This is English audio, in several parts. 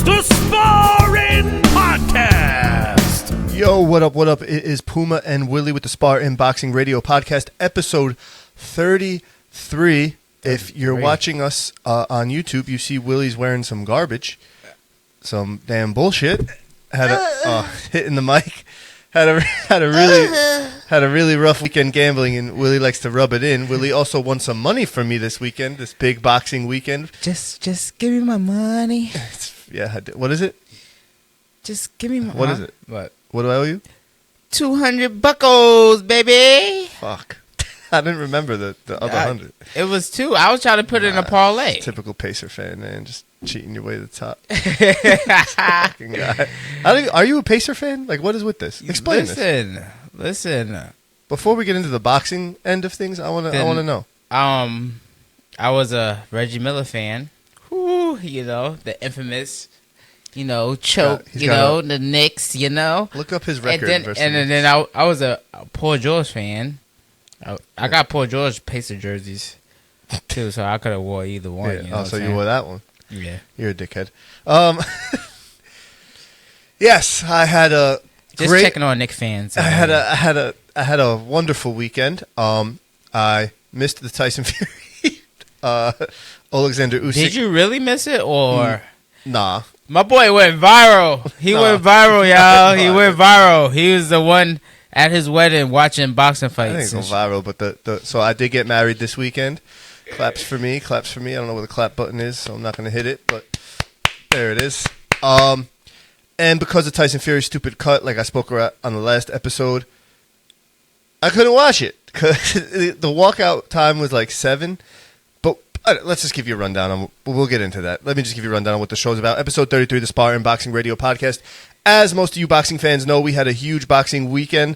the Spar-Inn Podcast. Yo, what up, what up? It is Puma and Willie with the Spar-Inn Boxing Radio Podcast, episode 33. If you're watching us on YouTube, you see Willie's wearing some garbage, some damn bullshit. Had a hitting the mic. Had a really rough weekend gambling, and Willie likes to rub it in. Willie also won some money from me this weekend, this big boxing weekend. Just give me my money. What is it? Just give me my. What is it? What do I owe you? $200, baby. Fuck. I didn't remember the other 100. It was 2. I was trying to put it in a parlay. Typical Pacer fan, man. Just cheating your way to the top. Fucking guy. Are you a Pacer fan? Like, what is with this? Explain this. Listen. Before we get into the boxing end of things, I want to know. I was a Reggie Miller fan. Whoo, the infamous, choke, the Knicks, Look up his record. And then I was a Paul George fan. I got Paul George Pacer jerseys too, so I could have wore either one. Yeah. So you wore that one. Yeah, you're a dickhead. Yes, I had a just great, checking on Knicks fans. I had a wonderful weekend. I missed the Tyson Fury, Oleksandr Usyk. Did you really miss it or nah? My boy went viral. He went viral, y'all. He went viral. He was the one at his wedding watching boxing fights. I didn't go viral, but so I did get married this weekend. Claps for me. I don't know where the clap button is, so I'm not going to hit it, but there it is. And because of Tyson Fury's stupid cut, like I spoke about on the last episode, I couldn't watch it because the walkout time was like 7. But let's just give you a rundown. We'll get into that. Let me just give you a rundown on what the show's about. Episode 33 of the Spar-Inn Boxing Radio Podcast. As most of you boxing fans know, we had a huge boxing weekend.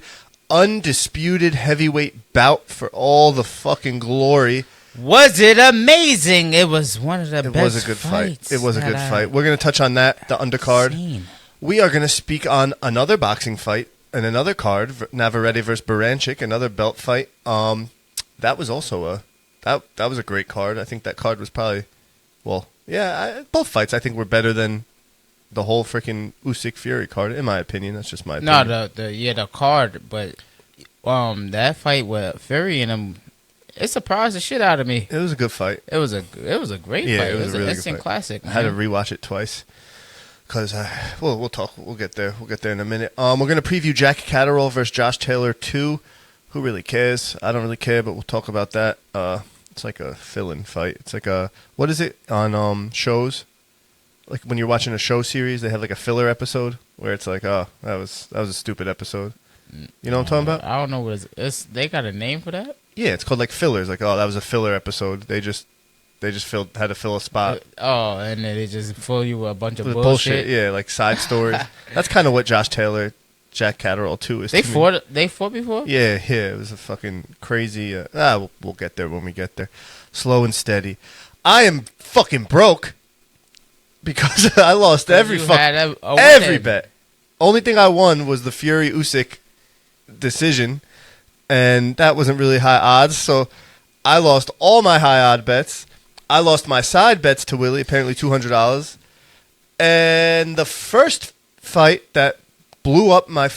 Undisputed heavyweight bout for all the fucking glory. Was it amazing? It was one of the best It was a good fight. It was a good fight. We're going to touch on that, the undercard. Seen. We are going to speak on another boxing fight and another card, Navarrete versus Baranchik, another belt fight. That was also that was a great card. I think that card was probably, both fights I think were better than the whole freaking Usyk Fury card, in my opinion. That's just my opinion. No, the card, but that fight with Fury and him, it surprised the shit out of me. It was a good fight. It was a great fight. It was a really good fight. Classic. Man. I had to rewatch it twice because we'll talk. We'll get there. We'll get there in a minute. We're gonna preview Jack Catterall versus Josh Taylor 2. Who really cares? I don't really care, but we'll talk about that. It's like a fill-in fight. It's like what is it on shows? Like when you're watching a show series, they have like a filler episode where it's like, oh, that was a stupid episode. You know what I'm talking about? I don't know what it's. They got a name for that? Yeah, it's called like fillers. Like, oh, that was a filler episode. They just had to fill a spot. And then they just fill you with a bunch of bullshit. Yeah, like side stories. That's kind of what Josh Taylor, Jack Catterall 2 is. They fought before? Yeah. It was a fucking crazy. We'll get there when we get there. Slow and steady. I am fucking broke. Because I lost every bet. Only thing I won was the Fury Usyk decision, and that wasn't really high odds. So I lost all my high odd bets. I lost my side bets to Willie, apparently $200. And the first fight that blew up my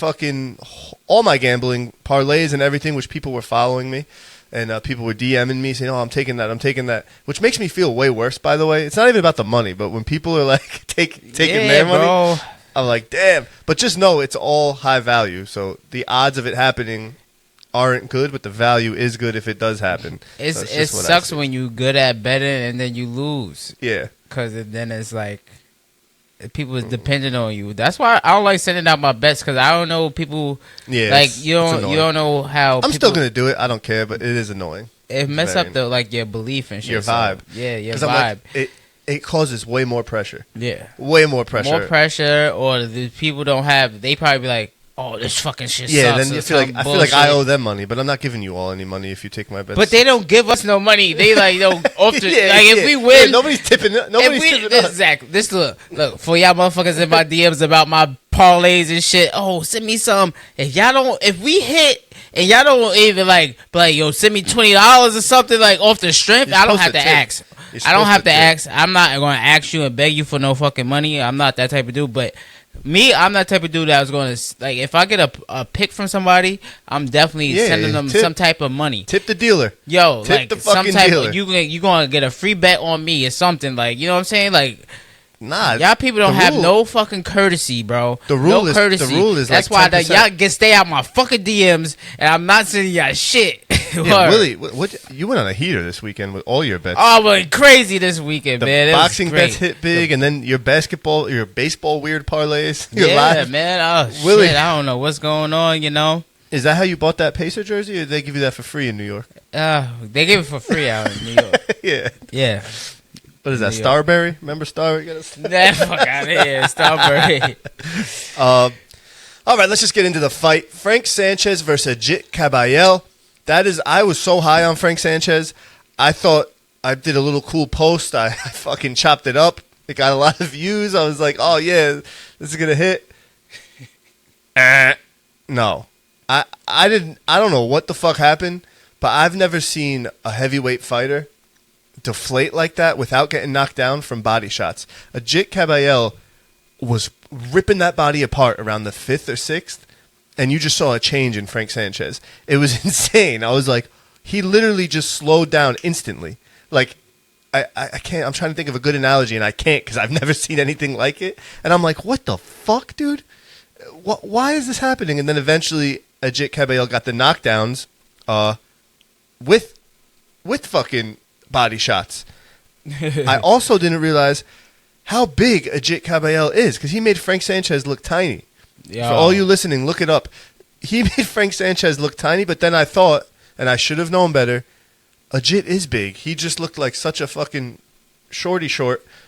all my gambling parlays and everything, which people were following me. And people were DMing me saying, oh, I'm taking that, which makes me feel way worse, by the way. It's not even about the money, but when people are like taking their money, I'm like, damn. But just know it's all high value. So the odds of it happening aren't good, but the value is good if it does happen. It sucks when you're good at betting and then you lose. Yeah. Because then it's like people is dependent on you. That's why I don't like sending out my bets because I don't know people. Yeah, like you don't know how. I'm still gonna do it. I don't care, but it is annoying. It mess up your belief and shit. Your vibe. So, your vibe. Like, it causes way more pressure. Yeah, way more pressure. More pressure, or the people don't have. They probably be like, oh, this fucking shit sucks. Yeah, then you feel like I feel like I owe them money, but I'm not giving you all any money if you take my bets. But they don't give us no money. They like often if we win, nobody's tipping. Nobody's tipping us. Exactly. This look for y'all motherfuckers in my DMs about my parlays and shit. Oh, send me some. If we hit and y'all don't even like yo, send me $20 or something like off the strength. I don't have to ask. I don't have to ask. I'm not going to ask you and beg you for no fucking money. I'm not that type of dude. But me, I'm that type of dude that was going to, like, if I get a pick from somebody, I'm definitely sending them some type of money. Tip the dealer. Yo, tip like the fucking some type dealer. You going to get a free bet on me or something. Like, you know what I'm saying? Like, nah, y'all people don't have no fucking courtesy, bro. The rule is that's like why 10%. y'all can stay out my fucking DMs, and I'm not sending y'all shit. Yeah, Willie, what you went on a heater this weekend with all your bets. Oh, I went crazy this weekend, man. Boxing bets hit big, and then your baseball weird parlays. Yeah, man. Oh, Willie, shit. I don't know what's going on, you know. Is that how you bought that Pacer jersey, or did they give you that for free in New York? They gave it for free out in New York. Yeah. Yeah. What is that, Starberry? Remember Starberry? That fuck out of here, Starberry. All right, let's just get into the fight. Frank Sanchez versus Ajit Kabayel. I was so high on Frank Sanchez. I thought I did a little cool post. I fucking chopped it up. It got a lot of views. I was like, oh, yeah, this is going to hit. No. I don't know what the fuck happened, but I've never seen a heavyweight fighter deflate like that without getting knocked down from body shots. Ajit Kabayel was ripping that body apart around the 5th or 6th, and you just saw a change in Frank Sanchez. It was insane. I was like, he literally just slowed down instantly. Like, I can't, I'm trying to think of a good analogy, and I can't because I've never seen anything like it. And I'm like, what the fuck, dude? Why is this happening? And then eventually Ajit Kabayel got the knockdowns with fucking body shots. I also didn't realize how big Ajit Kabayel is because he made Frank Sanchez look tiny. Yo. For all you listening, look it up. He made Frank Sanchez look tiny, but then I thought, and I should have known better, Ajit is big. He just looked like such a fucking short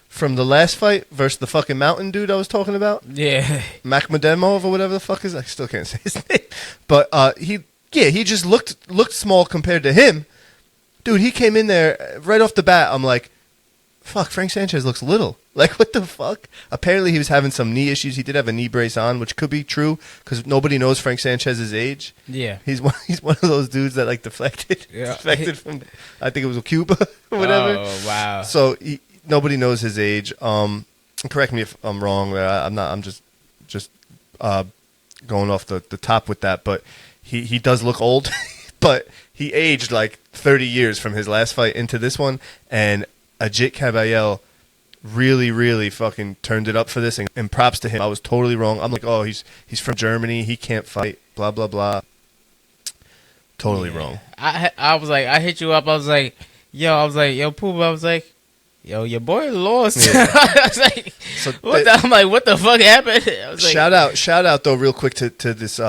from the last fight versus the fucking mountain dude I was talking about. Yeah. Makhmedemov or whatever the fuck is. I still can't say his name. But he just looked small compared to him. Dude, he came in there right off the bat. I'm like, fuck, Frank Sanchez looks little. Like, what the fuck? Apparently, he was having some knee issues. He did have a knee brace on, which could be true because nobody knows Frank Sanchez's age. Yeah. He's one of those dudes that, like, deflected. Yeah. Defected from, I think it was Cuba or whatever. Oh, wow. So, nobody knows his age. Correct me if I'm wrong. I'm just going off the top with that. But he does look old. But he aged, like, 30 years from his last fight into this one. And Ajit Kabayel really, really fucking turned it up for this, and props to him. I was totally wrong. I'm like, oh, he's from Germany. He can't fight. Blah, blah, blah. Totally wrong. I was like, I hit you up. I was like, yo, Puma. I was like, yo, your boy lost. Yeah. I was like, I'm like, what the fuck happened? I was like, shout out though, real quick to this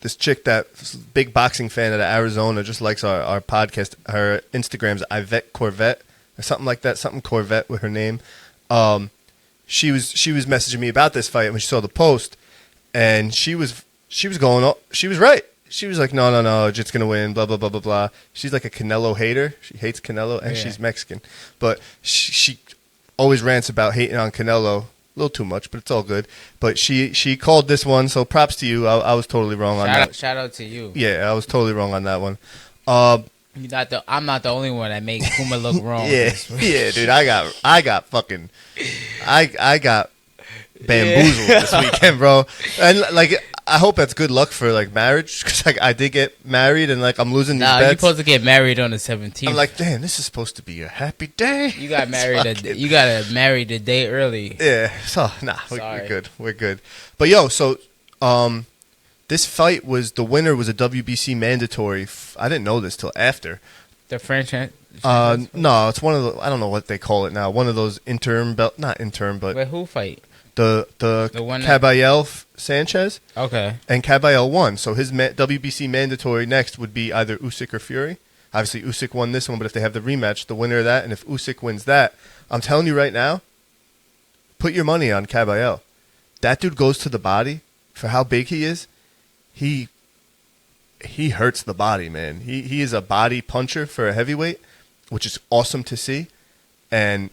this chick that's a big boxing fan out of Arizona, just likes our podcast. Her Instagram's Ivette Corvette or something like that, something Corvette with her name. She was messaging me about this fight when she saw the post, and she was going up. She was right. She was like, no, Ajit's gonna win. Blah blah blah blah blah. She's like a Canelo hater. She hates Canelo, and she's Mexican, but she always rants about hating on Canelo. A little too much, but it's all good. But she called this one, so props to you. I was totally wrong on that. Shout out to you. Yeah, I was totally wrong on that one. I'm not the only one that makes Puma look wrong. Yeah, dude. I got bamboozled this weekend, bro. And like, I hope that's good luck for like marriage, because like I did get married and like I'm losing these bets. You're supposed to get married on the 17th. I'm like, damn, this is supposed to be a happy day. You got married. You got married a day early. Yeah. So we're good. But yo, so this fight the winner was a WBC mandatory. I didn't know this till after. The franchise? No, it's one of the, I don't know what they call it now. One of those interim belt, not interim, but. Wait, who fight? The one Kabayel Sanchez. Okay. And Kabayel won, so his WBC mandatory next would be either Usyk or Fury. Obviously, Usyk won this one, but if they have the rematch, the winner of that, and if Usyk wins that, I'm telling you right now, put your money on Kabayel. That dude goes to the body for how big he is. He hurts the body, man. He is a body puncher for a heavyweight, which is awesome to see. And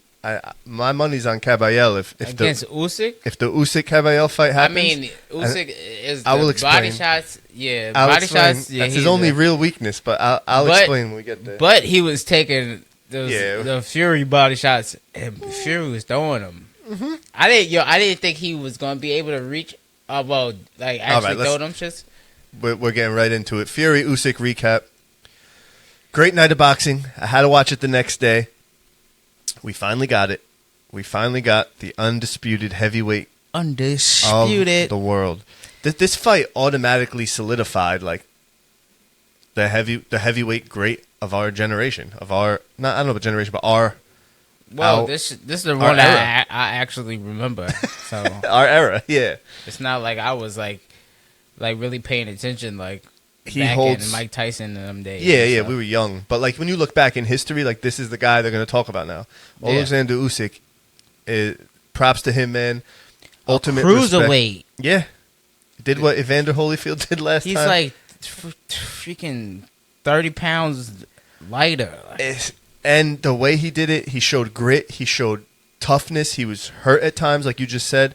my money's on Kabayel. If against Usyk? If the Usyk Kabayel fight happens, I mean, Usyk is I will explain. Body shots. Yeah, body shots. Yeah, that's his only real weakness. But I'll explain when we get there. But he was taking the Fury body shots, and Fury was throwing them. Mm-hmm. I didn't think he was gonna be able to reach. Throw them shits. We're getting right into it. Fury Usyk recap. Great night of boxing. I had to watch it the next day. We finally got it. We finally got the undisputed heavyweight of the world. This fight automatically solidified like the heavyweight great of our generation. I don't know about generation, but our. Well, this is the one I actually remember. So our era, yeah. It's not like I was like really paying attention like he back holds in Mike Tyson in them days. Yeah, we were young, but like when you look back in history, like this is the guy they're going to talk about now. Oleksandr Usyk, props to him, man. Ultimate cruiserweight. Yeah, did what Evander Holyfield did last time. He's like freaking 30 pounds lighter. And the way he did it, he showed grit. He showed toughness. He was hurt at times, like you just said.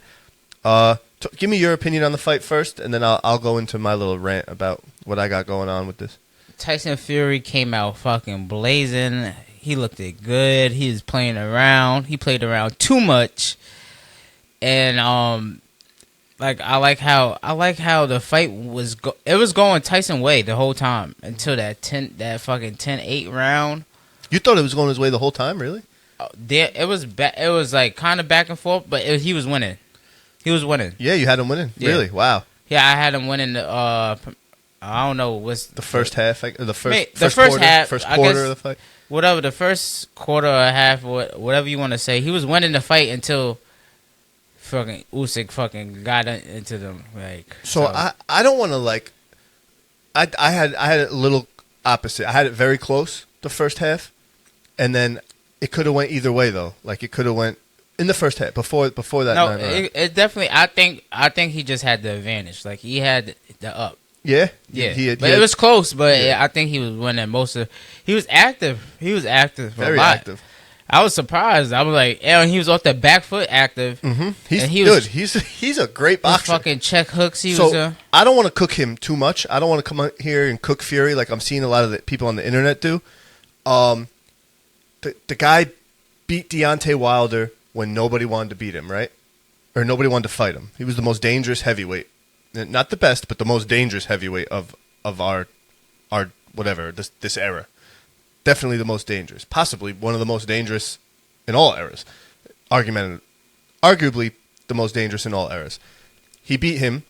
Give me your opinion on the fight first, and then I'll go into my little rant about what I got going on with this. Tyson Fury came out fucking blazing. He looked good. He was playing around. He played around too much. And I like how the fight was it was going Tyson way the whole time until that fucking 10-8 round. You thought it was going his way the whole time, really? It was like kind of back and forth, but he was winning. He was winning. Yeah, you had him winning. Yeah. Really? Wow. Yeah, I had him winning. I don't know what's the first half, the first quarter of the fight. Whatever the first quarter or half, whatever you want to say, he was winning the fight until fucking Usyk fucking got into them. Like so. I don't want to like. I had it a little opposite. I had it very close the first half. And then it could have went either way though. Like it could have went in the first half before that. No, it definitely. I think he just had the advantage. Like he had the up. Yeah. But it was close. But I think he was winning most of. He was active. Very active. I was surprised. I was like, he was off the back foot active. Mm-hmm. He's good. He's a great boxer. Fucking check hooks. I don't want to cook him too much. I don't want to come out here and cook Fury like I'm seeing a lot of the people on the internet do. The guy beat Deontay Wilder when nobody wanted to beat him, right? Or nobody wanted to fight him. He was the most dangerous heavyweight. Not the best, but the most dangerous heavyweight of our whatever, this era. Definitely the most dangerous. Possibly one of the most dangerous in all eras. Arguably the most dangerous in all eras. He beat him.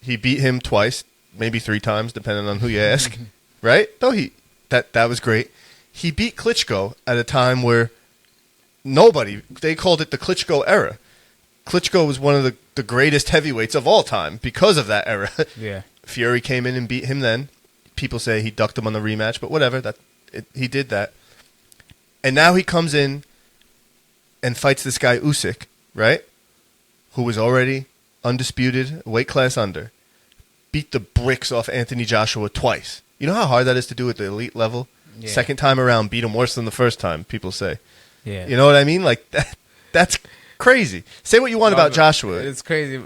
He beat him twice, maybe 3 times, depending on who you ask. Right? No, that was great. He beat Klitschko at a time where they called it the Klitschko era. Klitschko was one of the greatest heavyweights of all time because of that era. Yeah. Fury came in and beat him then. People say he ducked him on the rematch, but whatever. He did that. And now he comes in and fights this guy Usyk, right? Who was already undisputed, weight class under. Beat the bricks off Anthony Joshua twice. You know how hard that is to do at the elite level? Yeah. Second time around, beat him worse than the first time, people say. Yeah. You know what I mean? Like, that's crazy. Say what you want about Joshua. It's crazy.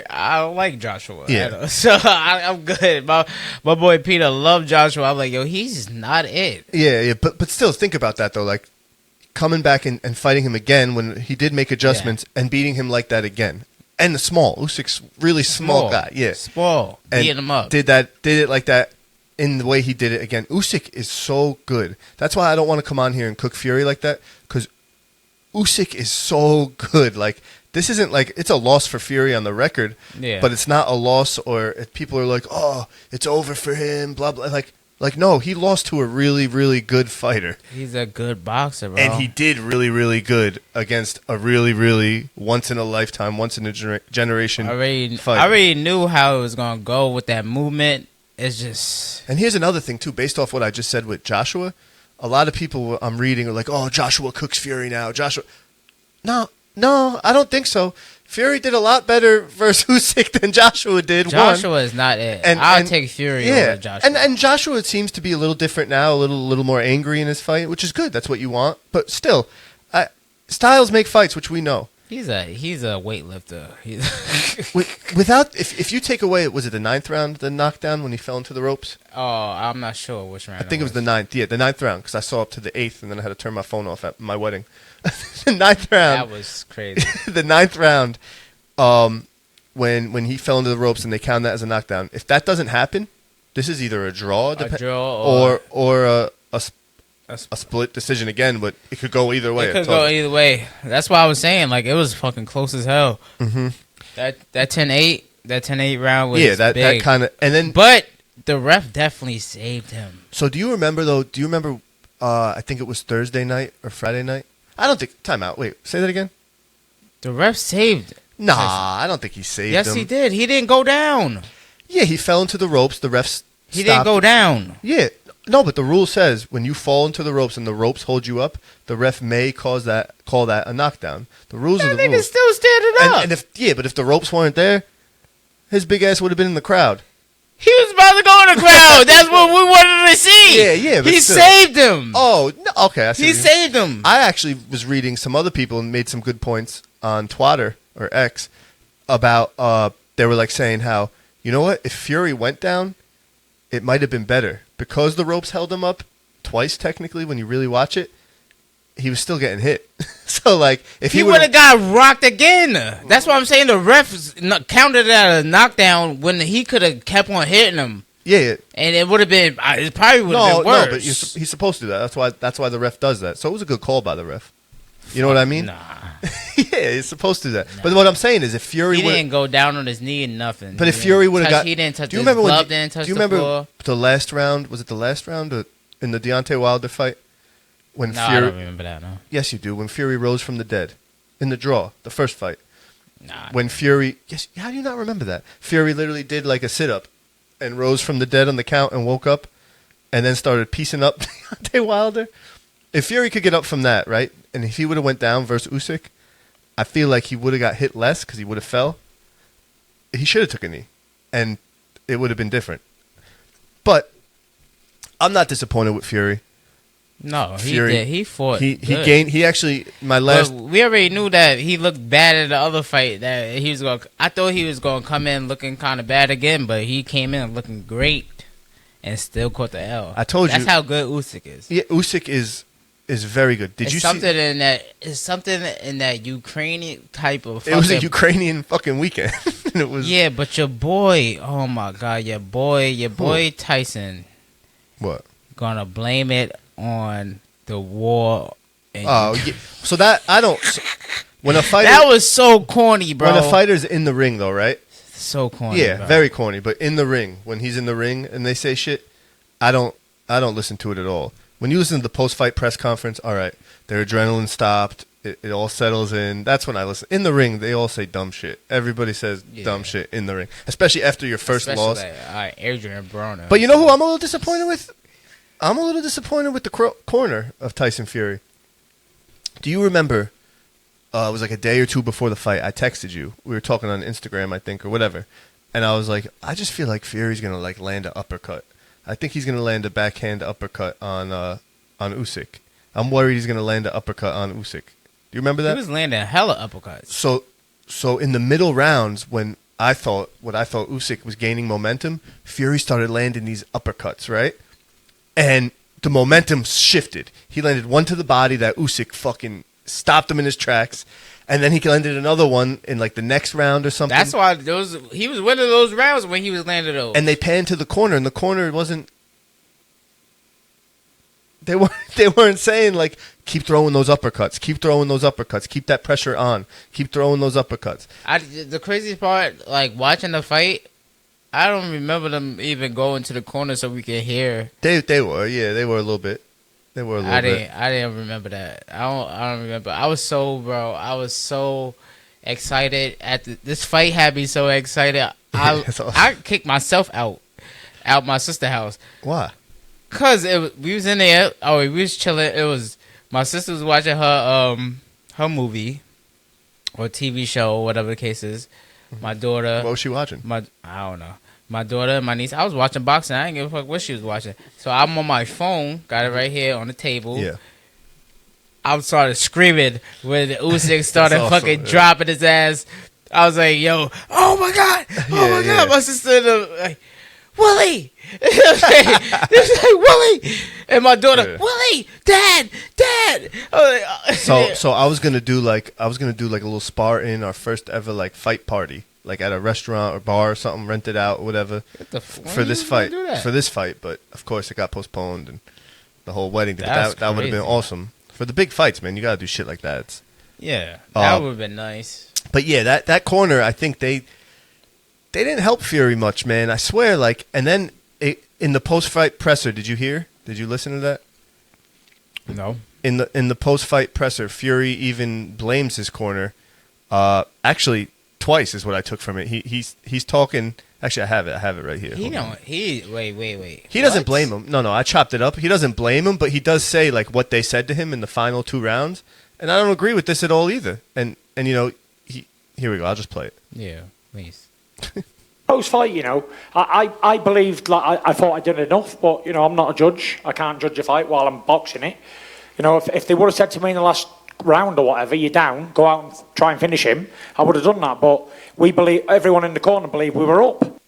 I don't like Joshua. Yeah. So I'm good. My boy Peter loved Joshua. I'm like, yo, he's not it. Yeah. But still, think about that, though. Like, coming back and fighting him again when he did make adjustments and beating him like that again. And the small. Usyk's really small guy. Yeah. Small. Beating him up. Did it like that. In the way he did it again. Usyk is so good. That's why I don't want to come on here and cook Fury like that, because Usyk is so good. Like, this isn't like, it's a loss for Fury on the record, but it's not a loss or people are like, oh, it's over for him, blah, blah. Like no, he lost to a really, really good fighter. He's a good boxer, bro. And he did really, really good against a really, really once-in-a-lifetime, once-in-a-generation fighter. I already knew how it was going to go with that movement. It's just... And here's another thing, too, based off what I just said with Joshua. A lot of people I'm reading are like, oh, Joshua cooks Fury now. No, I don't think so. Fury did a lot better versus Usyk than Joshua did. Joshua is not it. I'll take Fury over Joshua. And Joshua seems to be a little different now, a little more angry in his fight, which is good. That's what you want. But still, styles make fights, which we know. He's a weightlifter. Without if you take away, was it the 9th round, the knockdown when he fell into the ropes? Oh, I'm not sure which round. I think it was the 9th. Yeah, the 9th round because I saw up to the 8th and then I had to turn my phone off at my wedding. The 9th round. That was crazy. The 9th round, when he fell into the ropes and they count that as a knockdown. If that doesn't happen, this is either a draw, or a split decision again, but it could go either way. It could go either way. That's why I was saying, like, it was fucking close as hell. Mm-hmm. That 10-8 round was big. That kind of, and then, but the ref definitely saved him. So do you remember though? Do you remember? I think it was Thursday night or Friday night. I don't think. Time out. Wait, say that again. The ref saved. Nah, I don't think he saved him. Yes, he did. He didn't go down. Yeah, he fell into the ropes. The refs. He didn't go down. Yeah. No, but the rule says when you fall into the ropes and the ropes hold you up, the ref may call that a knockdown. The rules are the rules. Still standing up. But if the ropes weren't there, his big ass would have been in the crowd. He was about to go in the crowd. That's what we wanted to see. Yeah. But he still saved him. Oh, no, okay. He saved him. I actually was reading some other people and made some good points on Twitter or X about they were like saying how, you know what, if Fury went down, it might have been better. Because the ropes held him up twice, technically, when you really watch it, he was still getting hit. So, like, if he would have got rocked again. That's why I'm saying the refs counted it as a knockdown when he could have kept on hitting him. Yeah. And it would have been, it probably would have been worse. No, but he's supposed to do that. That's why the ref does that. So it was a good call by the ref. You know what I mean? Nah. Yeah, he's supposed to do that. Nah. But what I'm saying is if Fury He didn't go down on his knee and nothing. But if Fury would have got... He didn't touch do you his remember glove, didn't touch the floor. Do you remember the last round? Was it the last round in the Deontay Wilder fight? When no, Fury, I don't remember that, no. Yes, you do. When Fury rose from the dead. In the draw. The first fight. Nah. When Fury... Yes, how do you not remember that? Fury literally did like a sit-up and rose from the dead on the count and woke up and then started piecing up Deontay Wilder. If Fury could get up from that, right? And if he would have went down versus Usyk, I feel like he would have got hit less because he would have fell. He should have took a knee, and it would have been different. But I'm not disappointed with Fury. No, Fury, he did. He fought. He gained. He actually we already knew that he looked bad at the other fight. That he was going. I thought he was going to come in looking kind of bad again, but he came in looking great and still caught the L. I told you that's how good Usyk is. Yeah, Usyk is very good. Did you see something in that Ukrainian type of it was a Ukrainian fucking weekend. It was but your boy, oh my god, your boy Tyson. What? Gonna blame it on the war. Yeah. So that I don't when a fighter that was so corny, bro. When a fighter's in the ring though, right? So corny. Yeah, bro. very corny, but in the ring, when he's in the ring and they say shit, I don't listen to it at all. When you listen to the post-fight press conference, all right, their adrenaline stopped. It all settles in. That's when I listen. In the ring, they all say dumb shit. Everybody says dumb shit in the ring, especially after your first loss. Like, Adrian Broner. But you know who I'm a little disappointed with? I'm a little disappointed with the corner of Tyson Fury. Do you remember, it was like a day or two before the fight, I texted you. We were talking on Instagram, I think, or whatever. And I was like, I just feel like Fury's going to like land an uppercut. I think he's going to land a backhand uppercut on Usyk. I'm worried he's going to land an uppercut on Usyk. Do you remember that? He was landing hella uppercuts. So in the middle rounds, when I thought Usyk was gaining momentum, Fury started landing these uppercuts, right? And the momentum shifted. He landed one to the body that Usyk fucking stopped him in his tracks. And then he landed another one in like the next round or something. That's why he was winning those rounds when he was landing those. And they panned to the corner, and the corner wasn't. They weren't saying like keep throwing those uppercuts, keep throwing those uppercuts, keep that pressure on, keep throwing those uppercuts. The craziest part, like watching the fight, I don't remember them even going to the corner so we could hear. They were a little bit. They were a little bit. I didn't remember that. I don't remember. I was so excited this fight had me so excited. Awesome. I kicked myself out my sister's house. Why? Cause we was in there. Oh, we was chilling. It was my sister was watching her movie or TV show or whatever the case is. My daughter. What was she watching? I don't know. My daughter and my niece. I was watching boxing. I didn't give a fuck what she was watching. So I'm on my phone. Got it right here on the table. Yeah. I started screaming when Usyk started fucking dropping his ass. I was like, yo, oh my God. My sister like, Willie. It was like, Willie. And my daughter, Willie, Dad. So I was gonna do like a little Spar-Inn, our first ever like fight party, like at a restaurant or bar or something, rented out or whatever for this fight. But of course it got postponed and the whole wedding. That would have been awesome for the big fights, man. You gotta do shit like that. That would have been nice. But yeah, that corner, I think they didn't help Fury much, man. I swear, like, and then in the post-fight presser, did you hear? Did you listen to that? No. In the post-fight presser, Fury even blames his corner. Actually, twice is what I took from it. He's talking. Actually, I have it right here. Wait. He doesn't blame him. No, I chopped it up. He doesn't blame him, but he does say like what they said to him in the final 2 rounds, and I don't agree with this at all either. And you know, here we go. I'll just play it. Yeah, please. Post-fight, you know, I believed, like, I thought I did enough, but, you know, I'm not a judge. I can't judge a fight while I'm boxing it. You know, if they would have said to me in the last round or whatever, you're down, go out and try and finish him, I would have done that. But everyone in the corner believed we were up.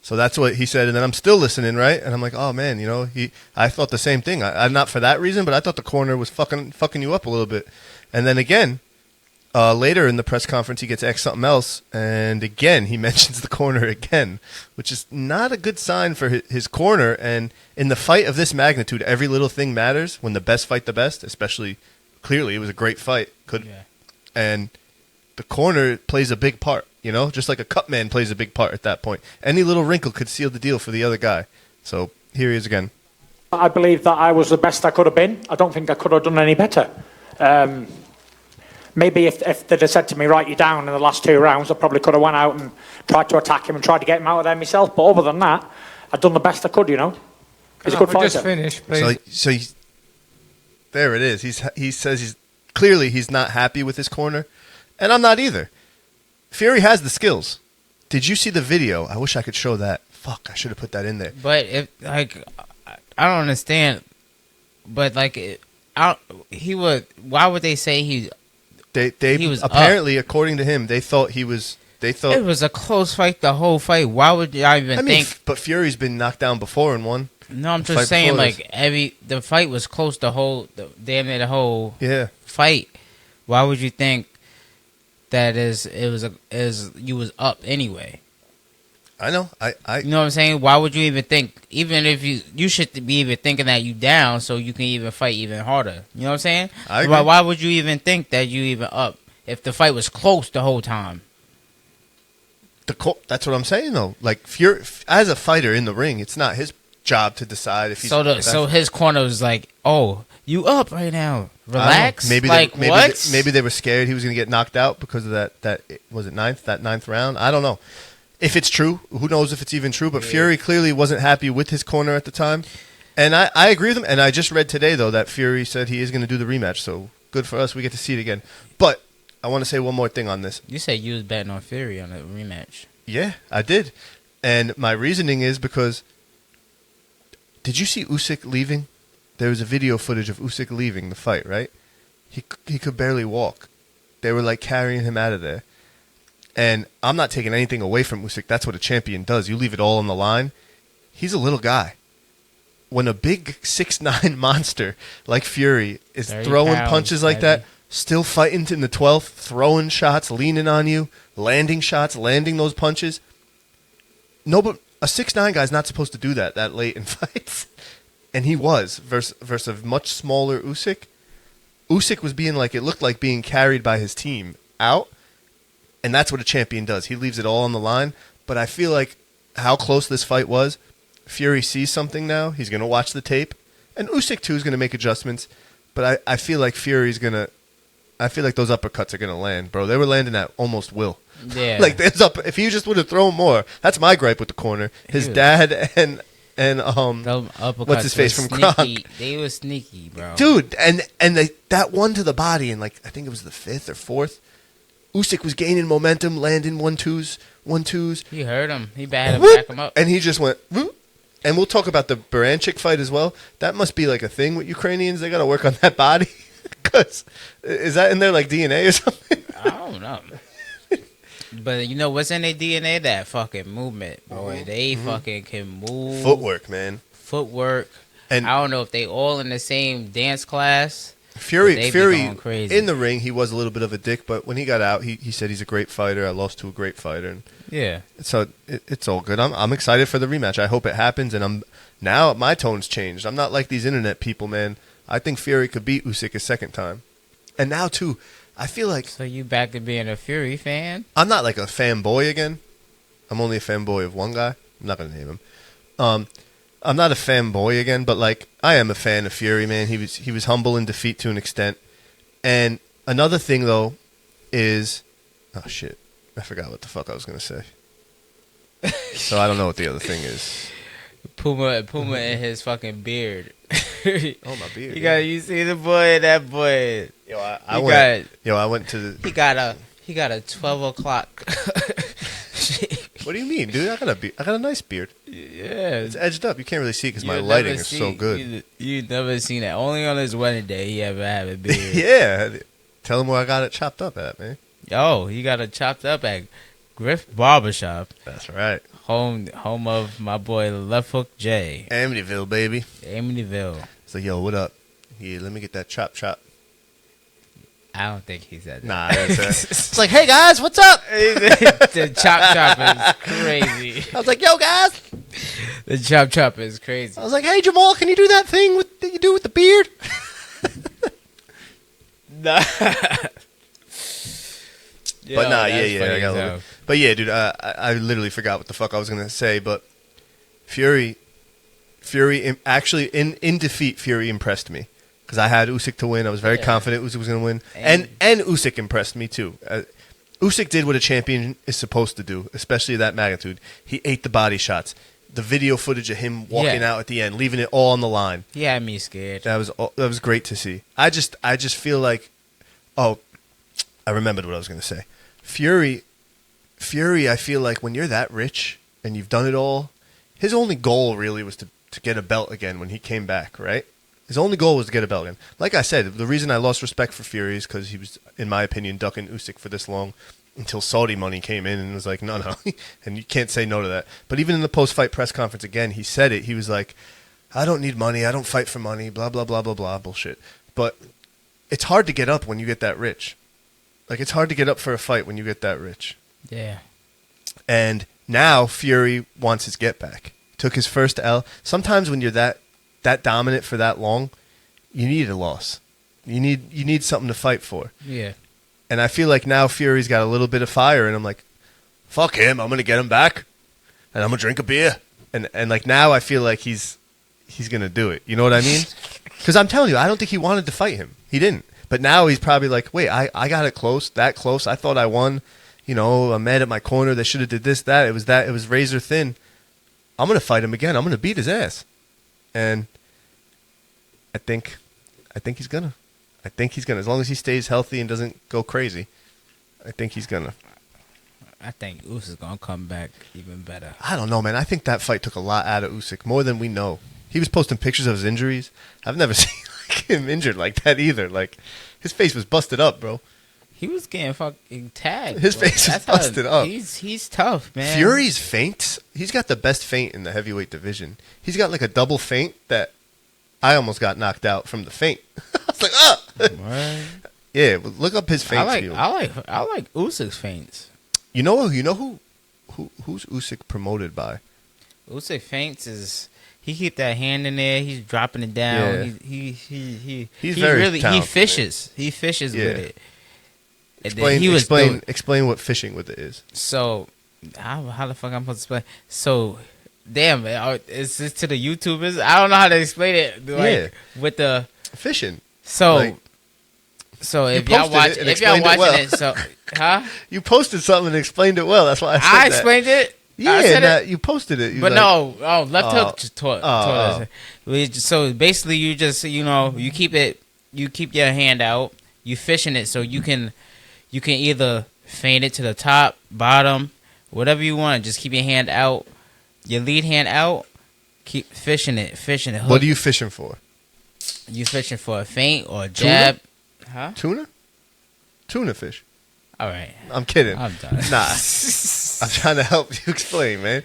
So that's what he said, and then I'm still listening, right? And I'm like, oh man, you know, I thought the same thing. I'm not for that reason, but I thought the corner was fucking you up a little bit. And then again, later in the press conference, he gets asked something else, and again, he mentions the corner again, which is not a good sign for his corner. And in the fight of this magnitude, every little thing matters. When the best fight the best, especially, clearly, it was a great fight. And the corner plays a big part, you know? Just like a cut man plays a big part at that point. Any little wrinkle could seal the deal for the other guy. So here he is again. I believe that I was the best I could have been. I don't think I could have done any better. Maybe if they'd have said to me, write you down in the last 2 rounds, I probably could have went out and tried to attack him and tried to get him out of there myself. But other than that, I've done the best I could, you know. He's a good fighter. Just finish, please. So there it is. He says he's not happy with his corner, and I'm not either. Fury has the skills. Did you see the video? I wish I could show that. Fuck, I should have put that in there. But if like, I don't understand. But like, why would they say he? He was apparently, according to him, they thought it was a close fight the whole fight. Why would I even think? But Fury's been knocked down before and won. No, I'm just saying, like the fight was close the whole fight. Why would you think that you was up anyway? I know. You know what I'm saying? Why would you even think? Even if you should be even thinking that you down, so you can even fight even harder. You know what I'm saying? I agree. Why would you even think that you even up if the fight was close the whole time? That's what I'm saying though. Like Fury, as a fighter in the ring, it's not his job to decide if he's. So his corner was like, "Oh, you up right now? Relax." Maybe maybe they were scared he was going to get knocked out because of that was it ninth round. I don't know. If it's true, who knows if it's even true, but Fury clearly wasn't happy with his corner at the time. And I agree with him, and I just read today, though, that Fury said he is going to do the rematch, so good for us. We get to see it again. But I want to say one more thing on this. You said you was betting on Fury on the rematch. Yeah, I did. And my reasoning is because, did you see Usyk leaving? There was a video footage of Usyk leaving the fight, right? He could barely walk. They were, like, carrying him out of there. And I'm not taking anything away from Usyk. That's what a champion does. You leave it all on the line. He's a little guy. When a big 6'9" monster like Fury is throwing punches like that, still fighting in the 12th, throwing shots, leaning on you, landing shots, landing those punches. No, but a 6'9" guy's not supposed to do that late in fights. And he was, versus a much smaller Usyk. Usyk was it looked like being carried by his team out. And that's what a champion does. He leaves it all on the line. But I feel like how close this fight was, Fury sees something now. He's going to watch the tape. And Usyk, too, is going to make adjustments. But I feel like Fury's going to... I feel like those uppercuts are going to land, bro. They were landing at almost will. Yeah. Like, if he just would have thrown more... That's my gripe with the corner. His dad and what's his face from Kronk. They were sneaky, bro. Dude, and that one to the body in, like, I think it was the 5th or 4th. Usyk was gaining momentum, landing 1-2s. He heard him. He had him back him up. And he just went, whoop. And we'll talk about the Baranchik fight as well. That must be like a thing with Ukrainians. They got to work on that body. Because is that in their like DNA or something? I don't know. But you know what's in their DNA? That fucking movement, boy. They fucking can move. Footwork, man. Footwork. And I don't know if they all in the same dance class. Fury in the ring, he was a little bit of a dick, but when he got out, he said he's a great fighter. I lost to a great fighter. And yeah. So it's all good. I'm excited for the rematch. I hope it happens, and now my tone's changed. I'm not like these internet people, man. I think Fury could beat Usyk a second time. And now, too, I feel like... So you back to being a Fury fan? I'm not like a fanboy again. I'm only a fanboy of one guy. I'm not going to name him. I'm not a fanboy again, but like I am a fan of Fury, man. He was humble in defeat to an extent. And another thing, though, is... Oh, shit. I forgot what the fuck I was going to say. So I don't know what the other thing is. Puma and his fucking beard. Oh, my beard. You see the boy, that boy. Yo, I went to the... He got a 12 o'clock. What do you mean, dude? I got a nice beard. Yeah. It's edged up. You can't really see it because my lighting is so good. You never seen that. Only on his wedding day he ever had a beard. Yeah. Tell him where I got it chopped up at, man. Yo, he got it chopped up at Griff Barbershop. That's right. Home of my boy Left Hook J. Amityville, baby. Amityville. So, yo, what up? Yeah, let me get that chop. I don't think he said that. Nah, that's it. It's like, hey, guys, what's up? The chop is crazy. I was like, yo, guys. The chop is crazy. I was like, hey, Jamal, can you do that thing that you do with the beard? Nah. But nah, yeah, I got a little bit. But yeah, dude, I literally forgot what the fuck I was gonna say. But Fury, actually in defeat, Fury impressed me because I had Usyk to win. I was very confident Usyk was gonna win, and Usyk impressed me too. Usyk did what a champion is supposed to do, especially at that magnitude. He ate the body shots. The video footage of him walking out at the end, leaving it all on the line. He had me scared. That was great to see. I just feel like, I remembered what I was gonna say. Fury, I feel like when you're that rich and you've done it all, his only goal really was to get a belt again when he came back, right? His only goal was to get a belt again. Like I said, the reason I lost respect for Fury is because he was, in my opinion, ducking Usyk for this long until Saudi money came in and was like, no. And you can't say no to that. But even in the post-fight press conference, again, he said it. He was like, I don't need money. I don't fight for money, blah, blah, blah, blah, blah, bullshit. But it's hard to get up when you get that rich. Like, it's hard to get up for a fight when you get that rich. Yeah. And now Fury wants his get back. Took his first L. Sometimes when you're that dominant for that long, you need a loss. You need something to fight for. Yeah. And I feel like now Fury's got a little bit of fire, and I'm like, fuck him. I'm going to get him back, and I'm going to drink a beer. And like now I feel like he's going to do it. You know what I mean? Because I'm telling you, I don't think he wanted to fight him. He didn't. But now he's probably like, wait, I got it that close. I thought I won. You know, Ahmed at my corner. They should have did this, that. It was razor thin. I'm going to fight him again. I'm going to beat his ass. And I think he's going to. I think he's going to. As long as he stays healthy and doesn't go crazy, I think he's going to. I think Usyk's going to come back even better. I don't know, man. I think that fight took a lot out of Usyk, more than we know. He was posting pictures of his injuries. I've never seen him injured like that either. Like, his face was busted up, bro. He was getting fucking tagged. His face was busted up. He's tough, man. Fury's feints, he's got the best feint in the heavyweight division. He's got like a double feint that I almost got knocked out from the feint. I was like, ah! What? Yeah, look up his feint. I like Usyk's feints. You know who's Usyk promoted by? Usyk feints is... He keep that hand in there. He's dropping it down. Yeah. He's very really talented. He fishes. He fishes with it. Explain what fishing with it is. So, how the fuck I'm supposed to explain? So, damn, is this to the YouTubers? I don't know how to explain it. Like, with the fishing. So, like, if y'all watching it, so you posted something and explained it well. That's why I said that. I explained it. Yeah, you posted it. Left hook just taught us. So basically, you just you keep your hand out, you fishing it, so you can either feint it to the top, bottom, whatever you want. Just keep your hand out, your lead hand out. Keep fishing it. Hook. What are you fishing for? You fishing for a feint or a jab? Tuna? Huh? Tuna fish. All right. I'm kidding. I'm done. Nah. I'm trying to help you explain, man.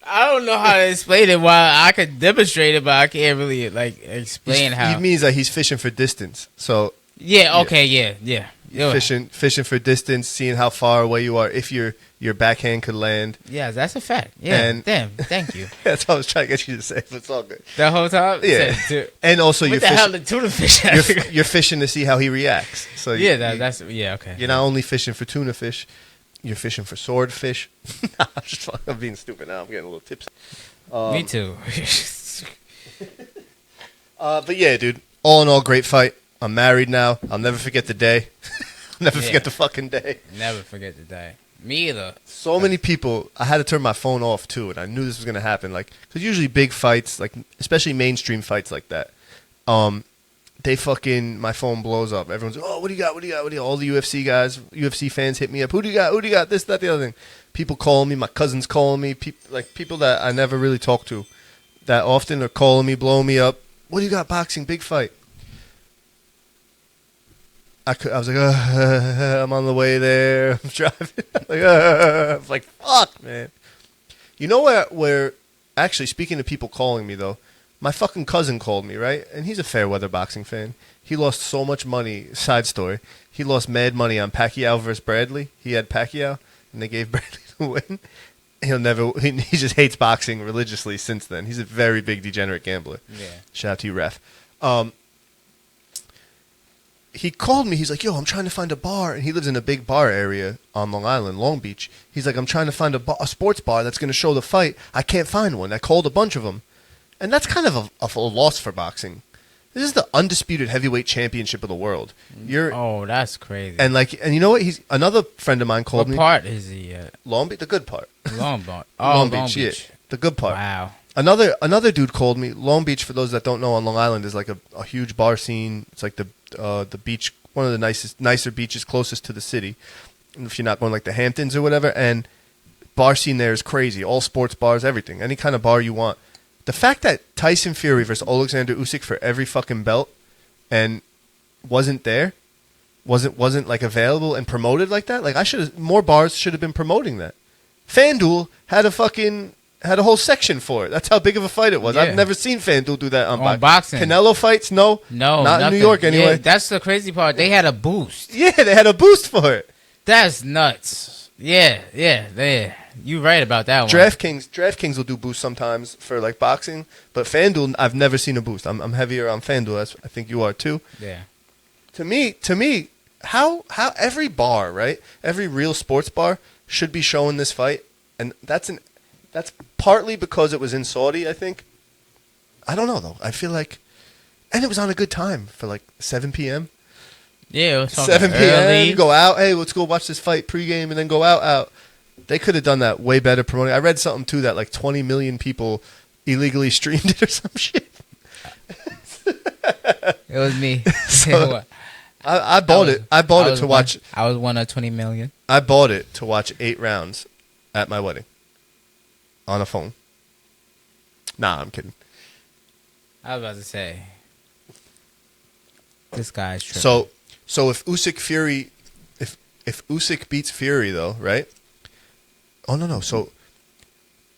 I don't know how to explain it. While I could demonstrate it, but I can't really explain how. He means that he's fishing for distance. So yeah. Okay. Yeah. Fishing for distance, seeing how far away you are, if your backhand could land. Yeah, that's a fact. Yeah. Damn. Thank you. That's what I was trying to get you to say, but it's all good. The whole time. Yeah. And also, what the hell did tuna fish? You're fishing to see how he reacts. So yeah, that's okay. You're not only fishing for tuna fish. You're fishing for swordfish. I'm being stupid now. I'm getting a little tipsy. Me too. But yeah, dude. All in all, great fight. I'm married now. I'll never forget the day. Never forget the fucking day. Never forget the day. Me either. So many people. I had to turn my phone off too, and I knew this was gonna happen. Like, because usually big fights, like especially mainstream fights like that, they fucking, my phone blows up. Everyone's, oh, what do you got? What do you got? What do you got? All the UFC guys, UFC fans hit me up. Who do you got? Who do you got? This, that, the other thing. People calling me. My cousins calling me. People that I never really talk to that often are calling me, blowing me up. What do you got? Boxing, big fight. I was like, I'm on the way there. I'm driving. I was like, fuck, man. You know where actually, speaking of people calling me, though, my fucking cousin called me, right? And he's a fair weather boxing fan. He lost so much money. Side story. He lost mad money on Pacquiao versus Bradley. He had Pacquiao, and they gave Bradley the win. He just hates boxing religiously since then. He's a very big degenerate gambler. Yeah. Shout out to you, ref. He called me. He's like, yo, I'm trying to find a bar. And he lives in a big bar area on Long Island, Long Beach. He's like, I'm trying to find a sports bar that's going to show the fight. I can't find one. I called a bunch of them. And that's kind of a loss for boxing. This is the undisputed heavyweight championship of the world. That's crazy. And you know what? He's another friend of mine called me. What part is he at? Long Beach, the good part. Long Beach. Long Beach. Yeah, the good part. Wow. Another dude called me. Long Beach, for those that don't know, on Long Island is like a huge bar scene. It's like the beach, one of the nicer beaches closest to the city. If you're not going like the Hamptons or whatever, and bar scene there is crazy. All sports bars, everything, any kind of bar you want. The fact that Tyson Fury versus Oleksandr Usyk for every fucking belt and wasn't like available and promoted like that. Like more bars should have been promoting that. FanDuel had a whole section for it. That's how big of a fight it was. Yeah. I've never seen FanDuel do that on boxing. Canelo fights, no, not nothing. In New York anyway. Yeah, that's the crazy part. They had a boost. Yeah, they had a boost for it. That's nuts. Yeah. You right about that one. DraftKings will do boosts sometimes for like boxing, but FanDuel, I've never seen a boost. I'm heavier on FanDuel. I think you are too. Yeah. To me, how every bar, right? Every real sports bar should be showing this fight, and that's partly because it was in Saudi, I think. I don't know though. I feel like, and it was on a good time for like 7 p.m. Yeah, it was 7 p.m. Go out. Hey, let's go watch this fight pregame, and then go out. They could have done that way better promoting. I read something too that like 20 million people illegally streamed it or some shit. It was me. So, I bought it. I bought it to watch. I was one of 20 million. I bought it to watch 8 rounds at my wedding on a phone. Nah, I'm kidding. I was about to say, this guy's tripping. So if Usyk beats Fury though, right? Oh no. So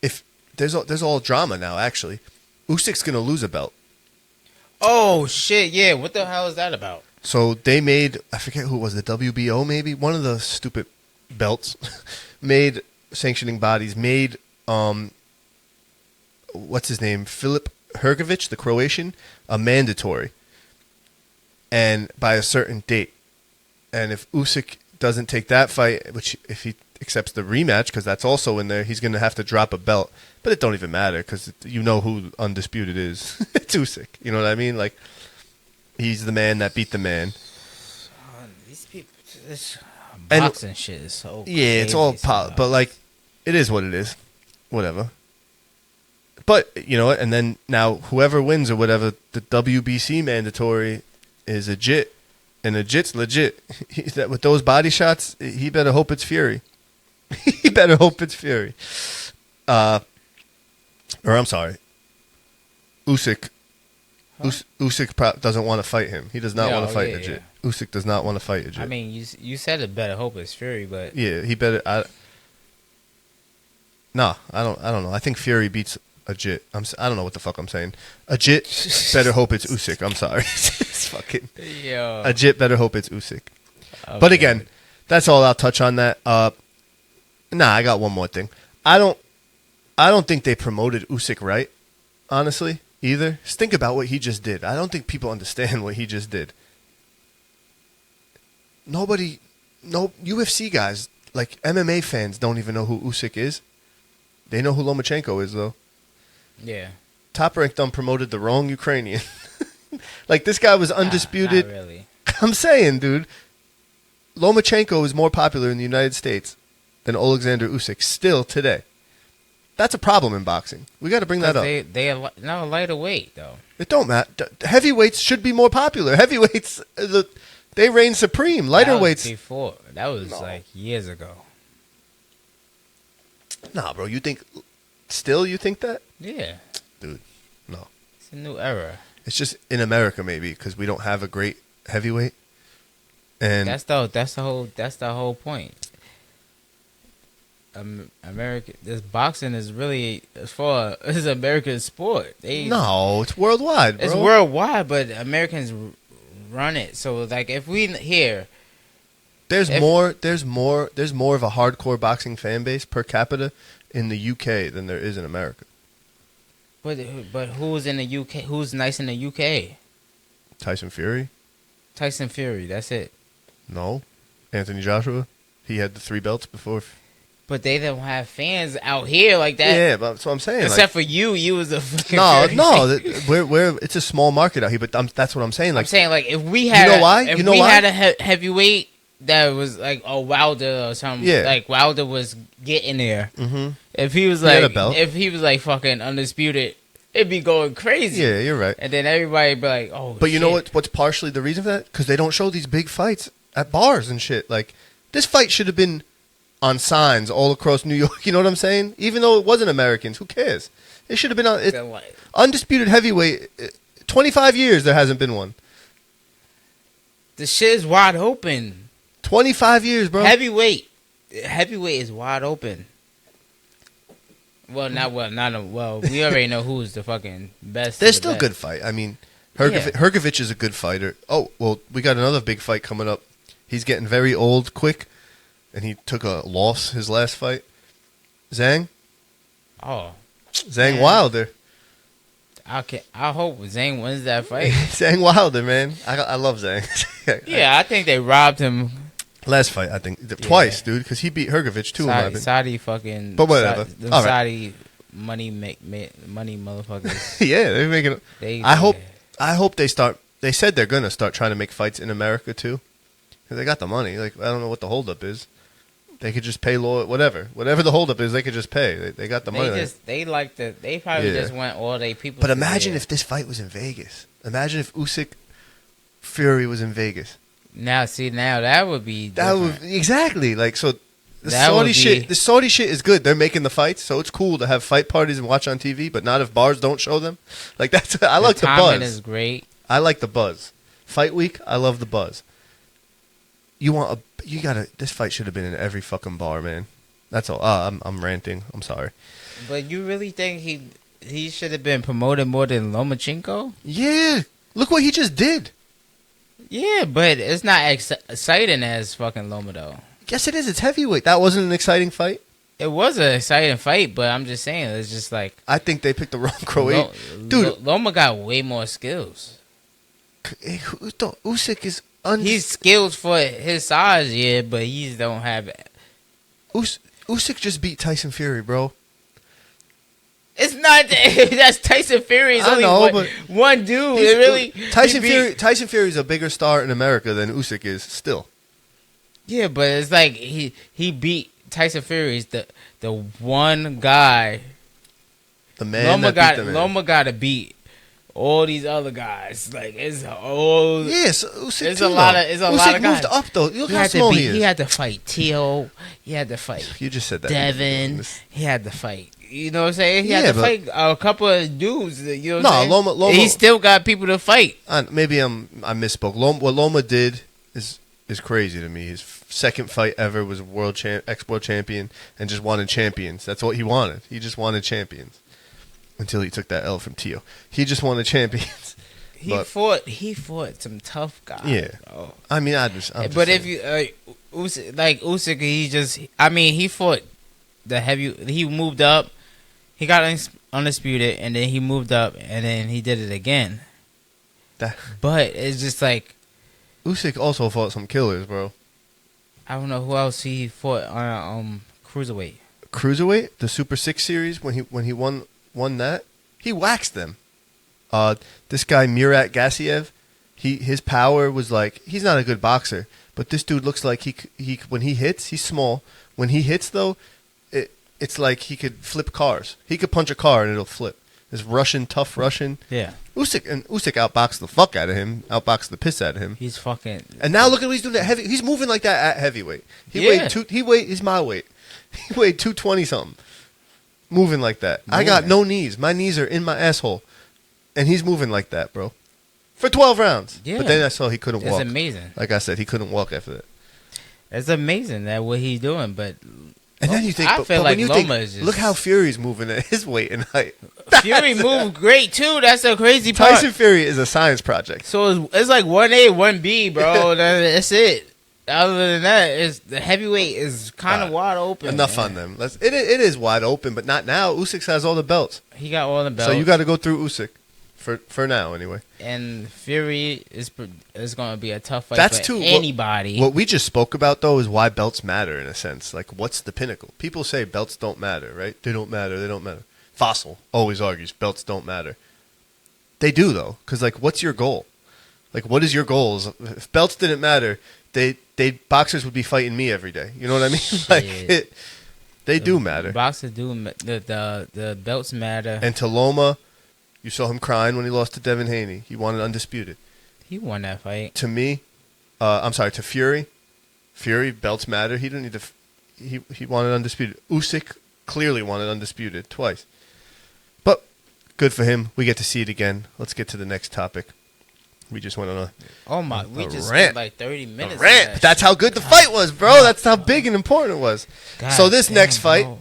if there's all drama now, actually, Usyk's gonna lose a belt. Oh shit! Yeah, what the hell is that about? So they made, I forget who it was, the WBO maybe, one of the stupid belts, sanctioning bodies made what's his name, Filip Hrgović, the Croatian, a mandatory, and by a certain date. And if Usyk doesn't take that fight, which if he accepts the rematch, because that's also in there, he's going to have to drop a belt. But it don't even matter, because you know who undisputed is. It's Usyk. You know what I mean? Like, he's the man that beat the man. These people, this boxing shit is so yeah, it's all but like, it is what it is. Whatever. But, you know, and then now whoever wins or whatever, the WBC mandatory is Ajit. And Ajit's legit. With those body shots, he better hope it's Fury. He better hope it's Fury. Or I'm sorry, Usyk Usyk doesn't want to fight him. He does not want to fight Ajit. Yeah. Usyk does not want to fight Ajit. I mean, you said it better hope it's Fury, but yeah, he better. Nah, I don't know. I think Fury beats Ajit. I don't know what the fuck I'm saying. Ajit better hope it's Usyk. I'm sorry. It's fucking. Yo. Ajit better hope it's Usyk. Okay. But again, that's all. I'll touch on that. I got one more thing. I don't think they promoted Usyk right, honestly, either. Just think about what he just did. I don't think people understand what he just did. No UFC guys, like MMA fans, don't even know who Usyk is. They know who Lomachenko is, though. Yeah. Top Rank done promoted the wrong Ukrainian. Like, this guy was undisputed. Not really. I'm saying, dude, Lomachenko is more popular in the United States than Oleksandr Usyk still today. That's a problem in boxing. We got to bring that up. They are now lighter weight, though. It don't matter. Heavyweights should be more popular. Heavyweights, they reign supreme. Lighter weights. Before. That was like years ago. Nah, bro. You think that? Yeah. Dude, no. It's a new era. It's just in America, maybe, because we don't have a great heavyweight. And that's the whole point. America, this boxing is really it's an American sport. No, it's worldwide, bro. It's worldwide, but Americans run it. So like if we here, there's more of a hardcore boxing fan base per capita in the UK than there is in America. But who's in the UK? Who's nice in the UK? Tyson Fury. That's it. No, Anthony Joshua. He had the 3 belts before. But they don't have fans out here like that. Yeah, but that's what I'm saying. Except for you was a fucking we're it's a small market out here. But that's what I'm saying. Like, I'm saying, like, if we had, had a heavyweight that was like a Wilder or something, like Wilder was getting there. Mm-hmm. If he was like fucking undisputed, it'd be going crazy. Yeah, you're right. And then everybody be like, oh. But you know what's partially the reason for that? Because they don't show these big fights at bars and shit. Like, this fight should have been on signs all across New York, you know what I'm saying? Even though it wasn't Americans, who cares? It should have been on undisputed heavyweight. 25 years there hasn't been one. The shit is wide open. 25 years, bro. Heavyweight is wide open. We already know who's the fucking best. There's still a good fight. I mean, Hrgovic is a good fighter. Oh, well, we got another big fight coming up. He's getting very old quick. And he took a loss his last fight. Zhang? Oh. Zhang Wilder. I hope Zhang wins that fight. Zhang Wilder, man. I love Zhang. Yeah, I think they robbed him. Last fight, I think. Twice, dude, because he beat Hrgovic, too. Saudi fucking... But whatever. Saudi money motherfuckers. Yeah, they're making... I hope they start... They said they're going to start trying to make fights in America, too. Because they got the money. Like, I don't know what the holdup is. They could just pay whatever the holdup is. They could just pay. They got the money. They probably just want all their people. But imagine if this fight was in Vegas. Imagine if Usyk Fury was in Vegas. Now that would be different. Exactly like so. The Saudi shit is good. They're making the fights, so it's cool to have fight parties and watch on TV. But not if bars don't show them. Like that's I like the buzz. The is great. I like the buzz. Fight week, I love the buzz. This fight should have been in every fucking bar, man. That's all. I'm ranting. I'm sorry. But you really think he should have been promoted more than Lomachenko? Yeah. Look what he just did. Yeah, but it's not exciting as fucking Loma, though. Yes, it is. It's heavyweight. That wasn't an exciting fight. It was an exciting fight, but I'm just saying, it's just like... I think they picked the wrong Croatian. Dude. Loma got way more skills. Usyk is... He's skilled for his size, yeah, but he don't have it. Usyk just beat Tyson Fury, bro. It's not that's Tyson Fury. Is only one dude. Tyson Fury is a bigger star in America than Usyk is still. Yeah, but it's like he beat Tyson Fury. Is the one guy. The man Loma got to beat all these other guys. Like it's all. Yes, Usyk it's a lot of guys. Moved up though. Look how small he is. He had to fight Teo. He had to fight. You just said that. Devin. He had to fight. You know what I'm saying? He had to fight a couple of dudes. You know what I'm saying? Loma. He still got people to fight. Maybe I misspoke. What Loma did is crazy to me. His second fight ever was ex-world champion and just wanted champions. That's what he wanted. He just wanted champions until he took that L from Tio. He just wanted champions. He fought some tough guys. Yeah. Bro. I mean, but if you Usyk, he fought the heavy. He moved up. He got undisputed, and then he moved up, and then he did it again. But it's just like Usyk also fought some killers, bro. I don't know who else he fought on cruiserweight. Cruiserweight, the Super 6 series when he won that, he waxed them. This guy Murat Gassiev, his power was like, he's not a good boxer, but this dude looks like he when he hits, he's small. When he hits though, it's like he could flip cars. He could punch a car and it'll flip. This tough Russian. Yeah. Usyk outboxed the fuck out of him, outboxed the piss out of him. He's fucking. And now look at what he's doing at heavy. He's moving like that at heavyweight. He's my weight. He weighed 220 something. Moving like that. I got no knees. My knees are in my asshole. And he's moving like that, bro. For 12 rounds. Yeah. But then I saw he couldn't walk. It's amazing. Like I said, he couldn't walk after that. It's amazing that what he's doing, but and then you think, I feel like Loma is just... Look how Fury's moving at his weight and height. Fury moved great too. That's the crazy part. Tyson Fury is a science project. So it's like 1A, 1B, bro. That's it. Other than that, the heavyweight is kind of wide open. Enough on them. It is wide open, but not now. Usyk has all the belts. He got all the belts. So you got to go through Usyk for now, anyway. And Fury is going to be a tough fight for anybody. What we just spoke about, though, is why belts matter, in a sense. Like, what's the pinnacle? People say belts don't matter, right? They don't matter. They don't matter. Fossil always argues belts don't matter. They do, though, because, like, what's your goal? Like, what is your goals? If belts didn't matter, boxers would be fighting me every day. You know what I mean? Like, they do matter. Boxers do. The belts matter. And to Loma, you saw him crying when he lost to Devin Haney. He wanted undisputed. He won that fight. To me, to Fury. Fury, belts matter. He didn't need to. He wanted undisputed. Usyk clearly wanted undisputed twice. But good for him. We get to see it again. Let's get to the next topic. We just went on we just spent like 30 minutes. Rant. That's how good the fight was, bro. That's how big and important it was. So this next fight, we'll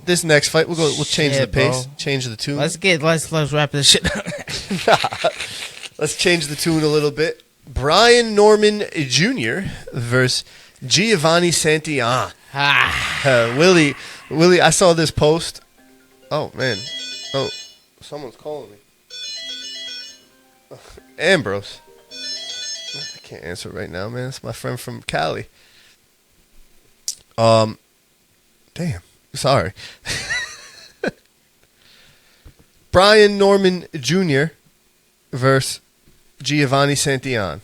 change the pace, change the tune. Let's wrap this shit up. Let's change the tune a little bit. Brian Norman Jr. versus Giovanni Santia. Willie, I saw this post. Oh man. Oh, someone's calling me. Ambrose. I can't answer right now, man. It's my friend from Cali. Damn. Sorry. Brian Norman Jr. versus Giovanni Santia.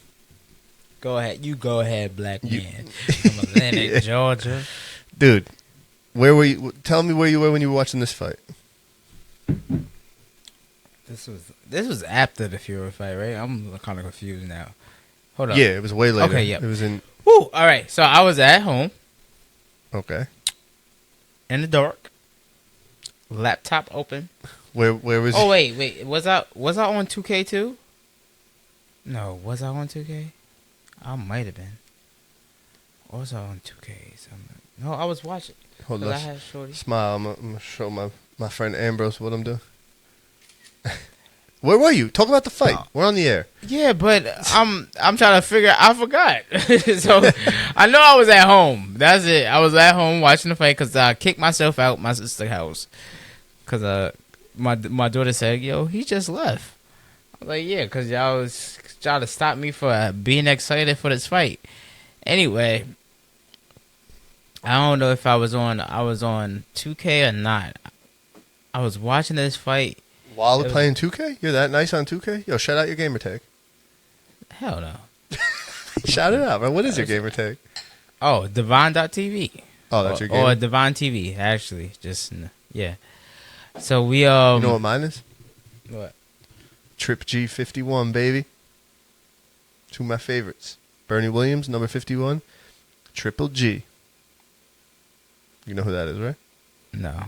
Go ahead. You go ahead, black man. From Atlanta, Georgia. Dude, where were you? Tell me where you were when you were watching this fight. This was after the Fury fight, right? I'm kind of confused now. Hold up. Yeah, it was way later. Okay, yeah. It was in... Woo! All right, so I was at home. Okay. In the dark. Laptop open. Where was... Oh, wait. Was I on 2K too? No, was I on 2K? I might have been. Or was I on 2K? No, I was watching. Hold on. I had Shorty. Smile. I'm going to show my friend Ambrose what I'm doing. Where were you? Talk about the fight. We're on the air. Yeah, but I'm trying to figure. I forgot. So I know I was at home. That's it. I was at home watching the fight because I kicked myself out my sister's house because my daughter said, "Yo, he just left." I was like, "Yeah," because y'all was trying to stop me for being excited for this fight. Anyway, I don't know if I was on 2K or not. I was watching this fight. While playing 2K? You're that nice on 2K? Yo, shout out your gamer tag. Hell no. Shout it out, man. What is your gamer tag? Oh, Divine.tv. Oh, that's your game? Or Divine TV, actually. Just, yeah. So we, You know what mine is? What? Trip G51, baby. Two of my favorites. Bernie Williams, number 51. Triple G. You know who that is, right? No.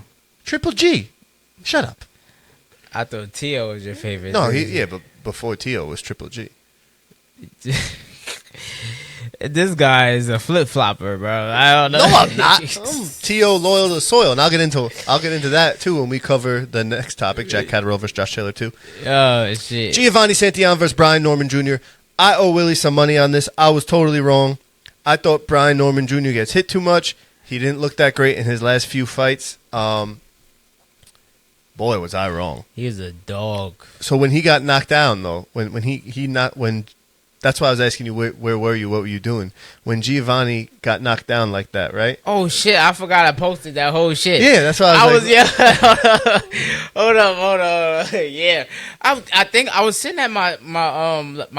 Triple G. Shut up. I thought Tio was your favorite. No, but before Tio was Triple G. This guy is a flip flopper, bro. I don't know. No, I'm not. I'm T.O. loyal to the soil, and I'll get into that too when we cover the next topic: Jack Catterall versus Josh Taylor 2. Oh shit! Giovanni Santia versus Brian Norman Jr. I owe Willie some money on this. I was totally wrong. I thought Brian Norman Jr. gets hit too much. He didn't look that great in his last few fights. Boy, was I wrong. He was a dog. So when he got knocked down, though, when that's why I was asking you where were you, what were you doing when Giovanni got knocked down like that, right? Oh shit! I forgot I posted that whole shit. Yeah, that's why I was Hold up. Yeah, I think I was sitting at my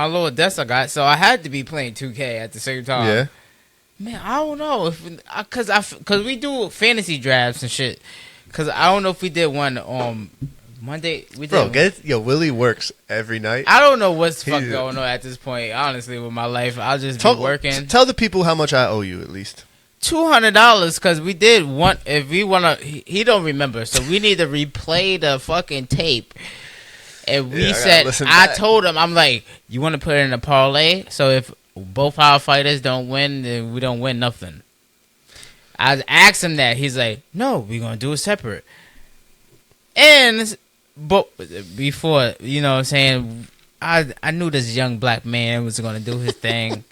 little desk I got, so I had to be playing 2K at the same time. Yeah. Man, I don't know cause we do fantasy drafts and shit. Cause I don't know if we did one Monday. We did. Willie works every night. I don't know what's fuck going on at this point. Honestly, with my life, I'll just be working. Tell the people how much I owe you at least. $200 because we did one. If we wanna, he don't remember, so we need to replay the fucking tape. And we I told him, I'm like, you want to put it in a parlay? So if both our fighters don't win, then we don't win nothing. I asked him that. He's like, no, we're gonna do it separate. But before, you know what I'm saying, I knew this young black man was going to do his thing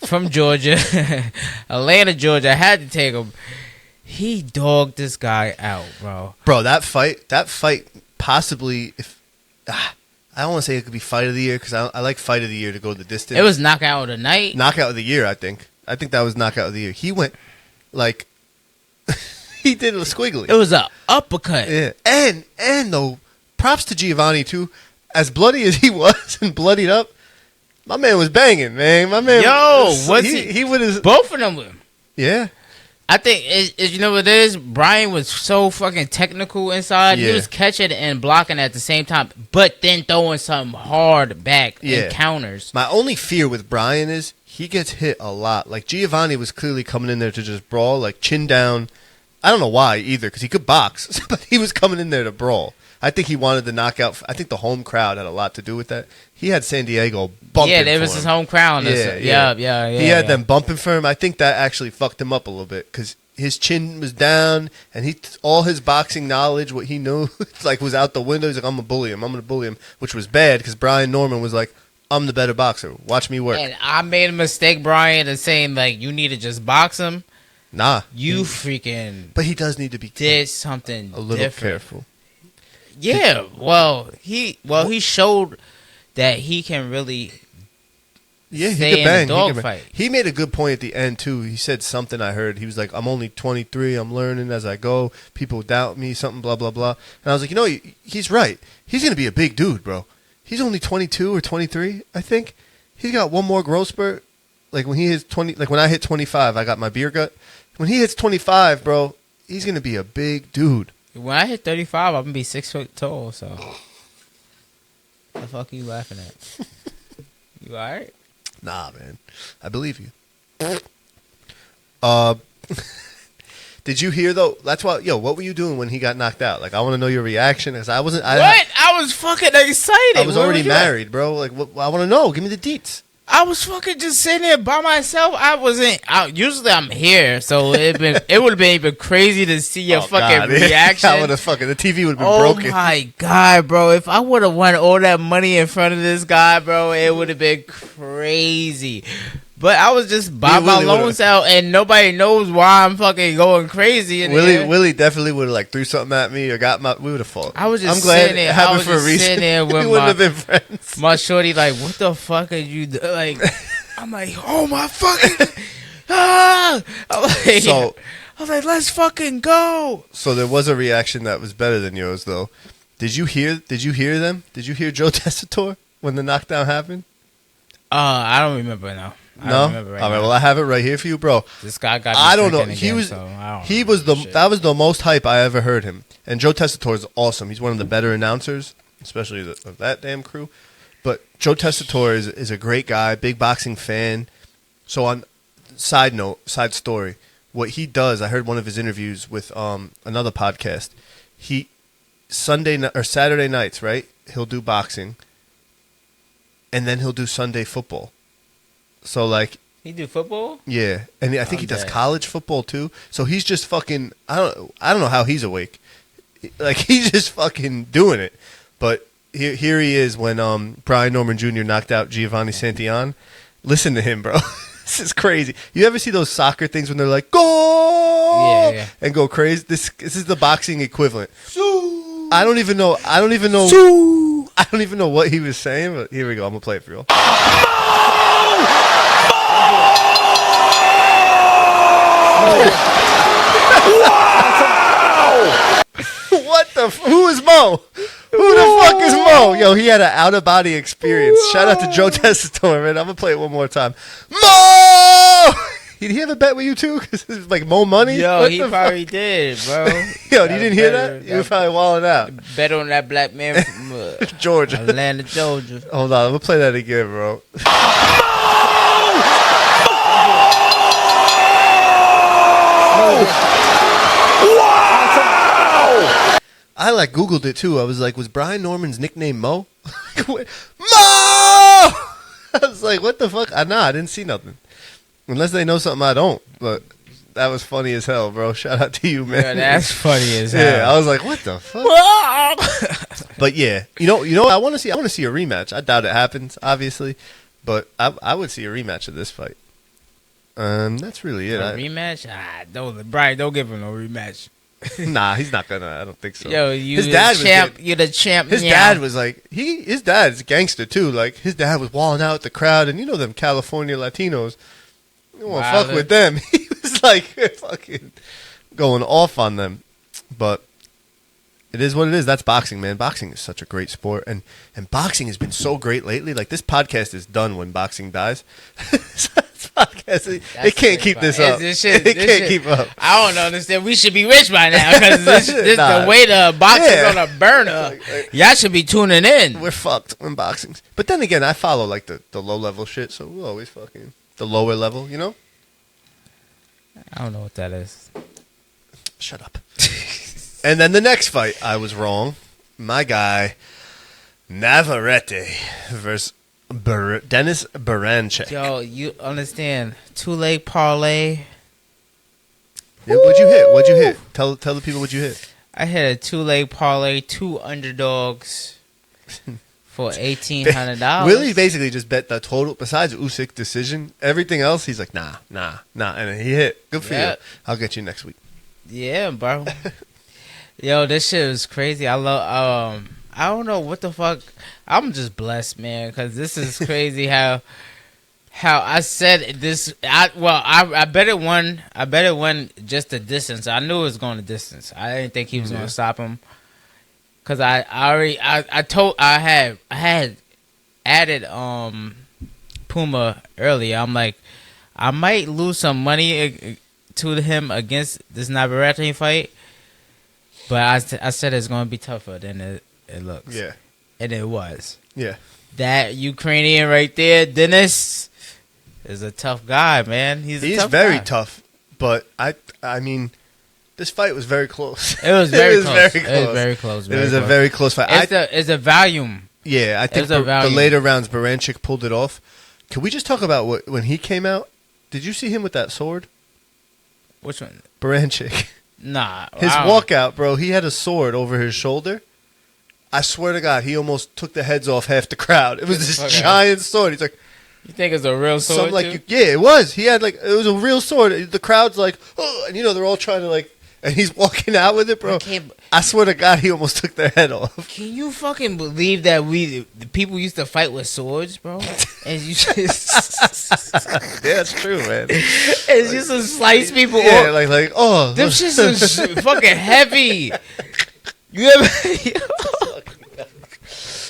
from Georgia, Atlanta, Georgia. I had to take him. He dogged this guy out, bro. Bro, that fight possibly, I don't want to say it could be fight of the year because I like fight of the year to go the distance. It was knockout of the night. Knockout of the year, I think. I think that was knockout of the year. He went like... He did a squiggly. It was a uppercut. Yeah. And though, props to Giovanni too. As bloody as he was and bloodied up, my man was banging, man. My man he would have both of them with him. Yeah. I think you know what it is? Brian was so fucking technical inside. Yeah. He was catching and blocking at the same time, but then throwing some hard back counters. My only fear with Brian is he gets hit a lot. Like Giovanni was clearly coming in there to just brawl, like chin down. I don't know why either, because he could box, but he was coming in there to brawl. I think he wanted the knockout. I think the home crowd had a lot to do with that. He had San Diego bumping. Yeah, it was his home crowd. Yeah. He had them bumping for him. I think that actually fucked him up a little bit because his chin was down, and all his boxing knowledge, what he knew, was out the window. He's like, I'm gonna bully him, which was bad because Brian Norman was like, I'm the better boxer. Watch me work. And I made a mistake, Brian, in saying like you need to just box him. Nah, freaking. But he does need to be did something a little different. Careful. Yeah, he showed that he can really. Yeah, he could bang. Dogfight. He made a good point at the end too. He said something I heard. He was like, "I'm only 23. I'm learning as I go. People doubt me. Something blah blah blah." And I was like, he's right. He's gonna be a big dude, bro. He's only 22 or 23, I think. He's got one more growth spurt. Like when he hits 20, like when I hit 25, I got my beer gut. When he hits 25, bro, he's gonna be a big dude. When I hit 35, I'm gonna be 6 foot tall. So, the fuck are you laughing at? You alright? Nah, man. I believe you. Did you hear though? That's why. What were you doing when he got knocked out? Like, I want to know your reaction because I wasn't. I was fucking excited. I was already married, bro. Like, I want to know. Give me the deets. I was fucking just sitting there by myself. I wasn't. Usually I'm here, so it would have been even crazy to see your fucking reaction. I would have the TV would have been broken. Oh my god, bro! If I would have won all that money in front of this guy, bro, it would have been crazy. But I was just by my lone self, and nobody knows why I'm fucking going crazy. Willie definitely would have threw something at me or we would have fought. I was just I'm glad sitting there. It happened for a reason. Sitting there with we wouldn't have been friends. My shorty like, what the fuck are you doing? Like, I'm like, oh my fucking. I was like, let's fucking go. So there was a reaction that was better than yours, though. Did you hear them? Did you hear Joe Tessitore when the knockdown happened? I don't remember now. No. All right. Well, I have it right here for you, bro. This guy got. I don't know. That was the most hype I ever heard him. And Joe Tessitore is awesome. He's one of the better announcers, especially of that damn crew. But Joe Tessitore is a great guy, big boxing fan. So on side story, what he does, I heard one of his interviews with another podcast. Saturday nights, right? He'll do boxing, and then he'll do Sunday football. So like he do football? Yeah, and I think he does college football too. So he's just fucking. I don't know how he's awake. Like he's just fucking doing it. But here he is when Brian Norman Jr. knocked out Giovanni Santia. Listen to him, bro. This is crazy. You ever see those soccer things when they're like go and go crazy? This is the boxing equivalent. I don't even know what he was saying, but here we go. I'm gonna play it for you. Wow! What the? Who is Mo? Who the fuck is Mo? Yo, he had an out of body experience. Shout out to Joe Tessitore, man. I'm gonna play it one more time. Mo! Did he have a bet with you too? Because it's like Mo money. Yo, he probably did, bro. Yo, you didn't hear that? You were probably walling out. Bet on that black man from Georgia, Atlanta, Georgia. Hold on, I'm gonna play that again, bro. I like Googled it too. I was like, was Brian Norman's nickname Mo? Mo! I was like, what the fuck? Nah, I didn't see nothing. Unless they know something I don't. But that was funny as hell, bro. Shout out to you, man. Yeah, that's funny as hell. Yeah, I was like, what the fuck? But yeah, you know, I want to see a rematch. I doubt it happens, obviously, but I would see a rematch of this fight. That's really it. A rematch? Brian, don't give him no rematch. Nah, he's not gonna. I don't think so. Yo, you're the champ. His dad was like his dad's a gangster too. Like his dad was walling out with the crowd, and you know them California Latinos. You don't want to fuck with them. He was like fucking going off on them. But it is what it is. That's boxing, man. Boxing is such a great sport, and boxing has been so great lately. Like this podcast is done when boxing dies. It can't keep this up. It can't keep up. I don't understand. We should be rich by now because this the way the boxing's on a burner. Y'all should be tuning in. We're fucked when boxing's. But then again, I follow like the low level shit, so we'll always fucking the lower level, you know? I don't know what that is. Shut up. And then the next fight, I was wrong. My guy, Navarrete versus Dennis Baranchyk. Yo, you understand? 2-leg parlay. Yeah, what'd you hit? Tell the people what you hit. I hit a 2-leg parlay, 2 underdogs for $1,800. Willie basically just bet the total. Besides Usyk decision, everything else he's like nah, and he hit. Good for you. I'll get you next week. Yeah, bro. Yo, this shit was crazy. I love. I don't know what the fuck. I'm just blessed, man, because this is crazy how I said this. I bet it won. I bet it won just the distance. I knew it was going the distance. I didn't think he was going to stop him because I had added Puma earlier. I'm like, I might lose some money to him against this Navarrete fight, but I said it's going to be tougher than it looks. Yeah. And it was. Yeah. That Ukrainian right there, Dennis, is a tough guy, man. He's very tough. But I mean, this fight was very close. It was very close. It was very close. It was a very close fight. It's a volume. Yeah, I think the later rounds, Baranchyk pulled it off. Can we just talk about when he came out? Did you see him with that sword? Which one? Baranchyk. Nah. His walkout, bro. He had a sword over his shoulder. I swear to God, he almost took the heads off half the crowd. It was this giant sword. He's like, "You think it's a real sword?" Yeah, it was. He had it was a real sword. The crowd's like, oh, and they're all trying to and he's walking out with it, bro. I swear to God, he almost took their head off. Can you fucking believe that the people used to fight with swords, bro? And you just yeah, it's true, man. It's just to slice people off. Yeah, like oh, them shits is fucking heavy. You ever?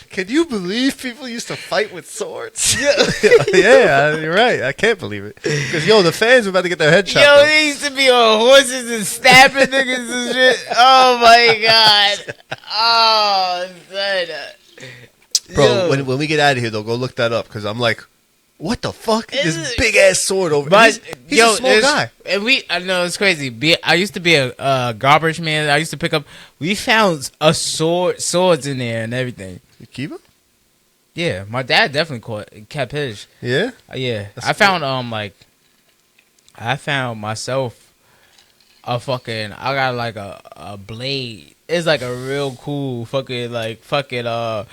Can you believe people used to fight with swords? Yeah, you're right. I can't believe it. Because, the fans were about to get their head chopped off. They used to be on horses and stabbing niggas and shit. Oh, my God. Oh, son. Bro, when we get out of here, though, go look that up. Because I'm like, what the fuck? This big ass sword over. But he's a small guy. And I know it's crazy. I used to be a garbage man. I used to pick up. We found swords in there and everything. You keep them? Yeah, my dad definitely kept his. Yeah, yeah. That's I found I found myself I got like a blade. It's like a real cool from the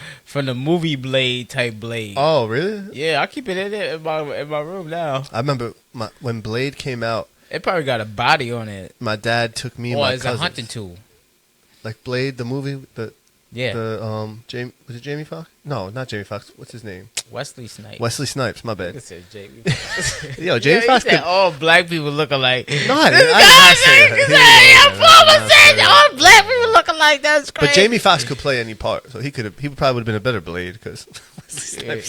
movie Blade type blade. Oh, really? Yeah, I keep it in my room now. I remember when Blade came out. It probably got a body on it. My dad took me and my it's cousins. a hunting tool. Like Blade, the movie, was it Jamie Foxx? No, not Jamie Foxx. What's his name? Wesley Snipes. Wesley Snipes. My bad. I said Jamie Foxx. Yo, Jamie Foxx. All black people look alike. No, I didn't say that. All black people look alike. That's crazy. But Jamie Foxx could play any part, so he probably would have been a better Blade because. Jamie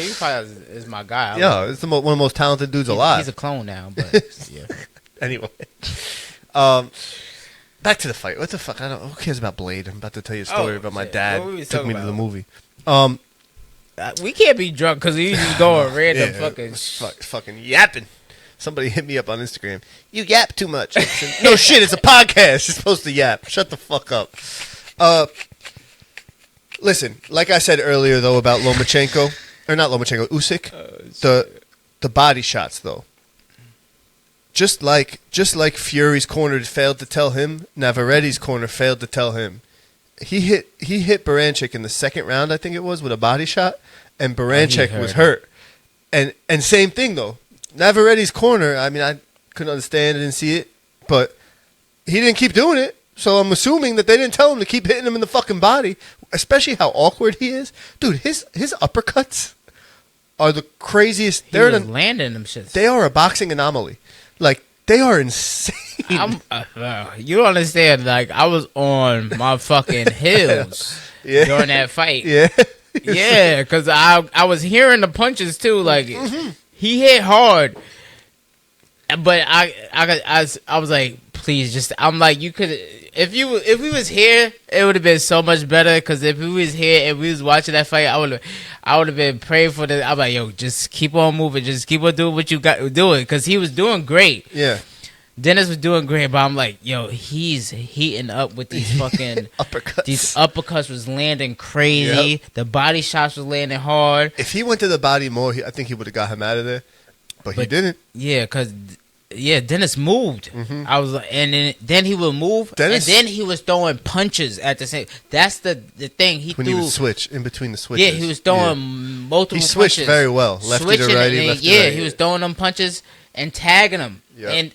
Foxx is my guy. Yeah, it's one of the most talented dudes alive. He's a clone now, but yeah. Anyway, back to the fight. What the fuck? Who cares about Blade? I'm about to tell you a story about my dad took me to the movie. We can't be drunk because we just going random fucking yapping. Somebody hit me up on Instagram. You yap too much. Said, no shit, it's a podcast. You're supposed to yap. Shut the fuck up. Listen, like I said earlier though about Usyk, the body shots though. Just like Fury's corner failed to tell him, Navarrete's corner failed to tell him. He hit Baranchyk in the second round, I think it was, with a body shot, and Baranchyk was hurt. And same thing though. Navarrete's corner, I mean, I couldn't understand, I didn't see it, but he didn't keep doing it. So I'm assuming that they didn't tell him to keep hitting him in the fucking body, especially how awkward he is. Dude, his uppercuts are the craziest. They're landing them shits. They are a boxing anomaly. Like, they are insane. You don't understand. Like, I was on my fucking heels during that fight. Yeah. Yeah, because I was hearing the punches, too. Like, he hit hard. But I was like, please, just... I'm like, you could... If we was here, it would have been so much better. Because if we was here and we was watching that fight, I would have been praying for the... I'm like, yo, just keep on moving. Just keep on doing what you got doing. Because he was doing great. Yeah. Dennis was doing great, but I'm like, yo, he's heating up with these fucking... uppercuts. These uppercuts was landing crazy. Yep. The body shots was landing hard. If he went to the body more, I think he would have got him out of there. But he didn't. Yeah, because... Yeah, Dennis moved. Mm-hmm. I was like, and then he would move, and then he was throwing punches at the same. That's the thing. He would switch in between the switches. Yeah, he was throwing multiple. He switched punches. Very well, lefty to righty, lefty to right. He was throwing them punches and tagging them. Yep.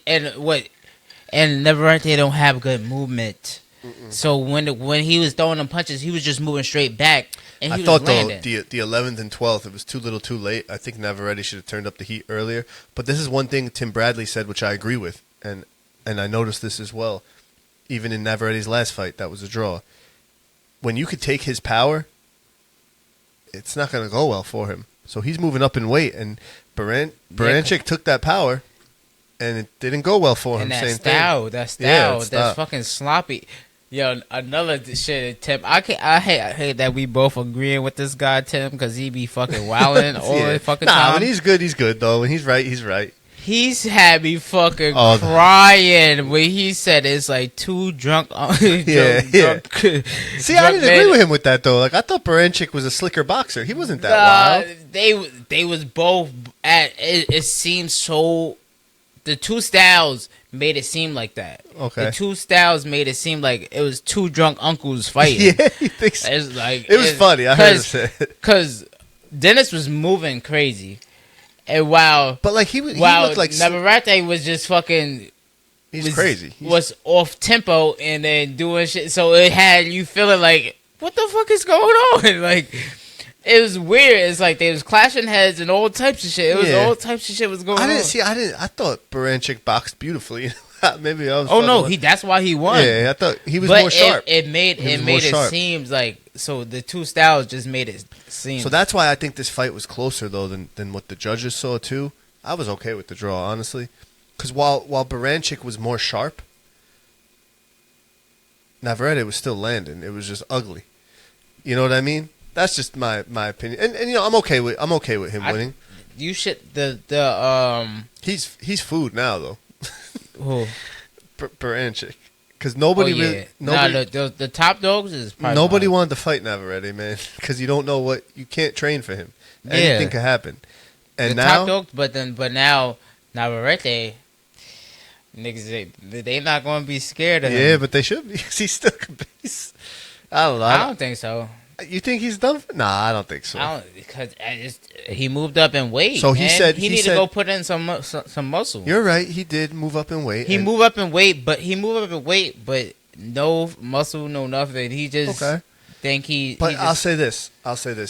And Navarrete don't have good movement. Mm-mm. So when he was throwing them punches, he was just moving straight back. And I thought though the 11th and 12th, it was too little, too late. I think Navarrete should have turned up the heat earlier. But this is one thing Tim Bradley said, which I agree with, and I noticed this as well. Even in Navarrete's last fight, that was a draw. When you could take his power, it's not going to go well for him. So he's moving up in weight, and Baranchyk took that power, and it didn't go well for him. And Same thing. That style, that's fucking sloppy. Yo, another shit, Tim. I hate that we both agreeing with this guy, Tim, because he be fucking wilding all the fucking time. When he's good though. When he's right, he's right. He's had me fucking crying when he said it's like too drunk. Drunk. See, I didn't agree with him with that though. Like I thought Baranchyk was a slicker boxer. He wasn't that wild. They was both at. It seems so. The two styles made it seem like that. Okay. The two styles made it seem like it was two drunk uncles fighting. Yeah, you think so? It was funny. I heard it said. Because Dennis was moving crazy. And but like he looked like Navarrete was just fucking... He's crazy. Was off tempo and then doing shit. So it had you feeling like, what the fuck is going on? Like... It was weird. It's like they was clashing heads and all types of shit. It was all types of shit was going on. I thought Baranchyk boxed beautifully. Maybe I was. Oh no, that's why he won. Yeah, I thought he was more sharp. It made it seem like so the two styles just made it seem. So that's why I think this fight was closer though than what the judges saw too. I was okay with the draw honestly, because while Baranchyk was more sharp, Navarrete was still landing. It was just ugly. You know what I mean? That's just my opinion, and you know I'm okay with him winning. you should He's food now though. Who? Baranchyk. Because nobody really... the top dogs is probably... Nobody wanted to fight Navarrete, man. Because you don't know what... You can't train for him. Anything could happen. And the now... top dogs, but now Navarrete... Niggas, they not going to be scared of him. Yeah, but they should be. He's still... I don't know. I don't think so. You think he's done? Nah, I don't think so. Because he moved up in weight. So he said he needed to go put in some muscle. You're right. He did move up in weight. He moved up in weight, but no muscle, no nothing. He just think he. But I'll say this.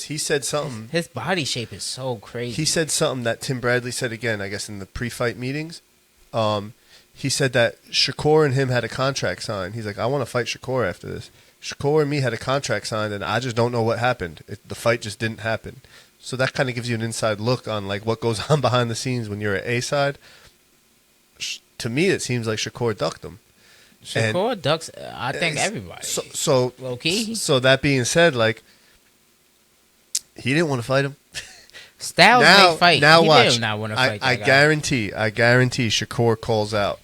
He said something. His body shape is so crazy. He said something that Tim Bradley said again. I guess in the pre-fight meetings. He said that Shakur and him had a contract signed. He's like, I want to fight Shakur after this. Shakur and me had a contract signed, and I just don't know what happened. The fight just didn't happen. So that kind of gives you an inside look on like what goes on behind the scenes when you're at A side. To me, it seems like Shakur ducked him. Shakur ducks, I think, everybody. So low key. So that being said, like he didn't want to fight him. Styles may fight. Now he watch. did not want to fight. I guarantee Shakur calls out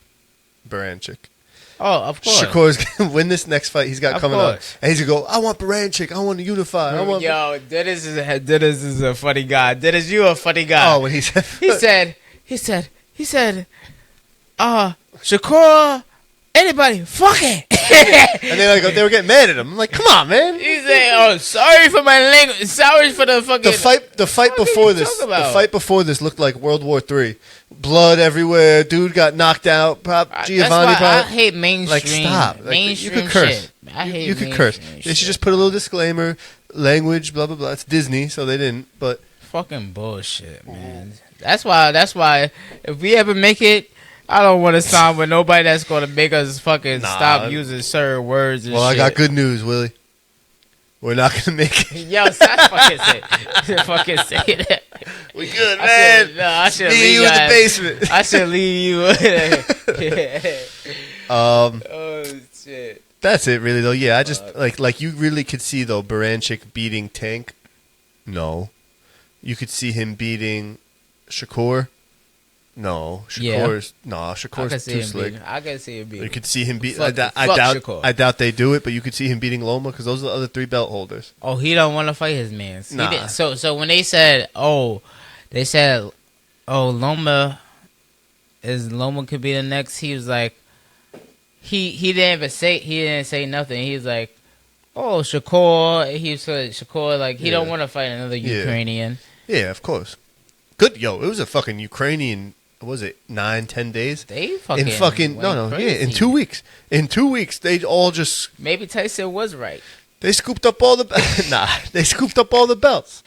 Baranchyk. Oh, of course. Shakur's going to win this next fight he's got coming up. And he's going to go, I want Baranchyk. I want to unify. Yo, Dennis is a funny guy. Dennis, you a funny guy. Oh, when he said... He said, Shakur, anybody, fuck it. And they were getting mad at him. I'm like, come on, man. He said, oh, sorry for my language. Sorry for the fucking... The fight before this. The fight before this looked like World War III. Blood everywhere. Dude got knocked out. Giovanni. That's why I hate mainstream. Like, stop. Mainstream you could curse. Shit. I hate you could curse. They should just put a little disclaimer. Language, blah, blah, blah. It's Disney, so they didn't. But fucking bullshit, man. That's why if we ever make it, I don't want to sign with nobody that's going to make us fucking stop using certain words and shit. I got good news, Willie. We're not going to make it. Yo, stop fucking say that. We good, man. I should leave you in the basement. I should leave you. Oh, shit. That's it, really, though. Yeah, I just, like you really could see, though, Baranchyk beating Tank. No. You could see him beating Shakur. No, Shakur's too slick. I can see him beating. You could see him beat. I doubt they do it, but you could see him beating Loma because those are the other 3 belt holders. Oh, he don't want to fight his man. Nah. So when they said, Loma could be the next. He was like, he didn't say nothing. He was like, oh, Shakur. He said Shakur like he don't want to fight another Ukrainian. Yeah, of course. Good, it was a fucking Ukrainian. What was it 9-10 days? They fucking in 2 weeks. In 2 weeks, they all just maybe Tyson was right. They scooped up all the they scooped up all the belts.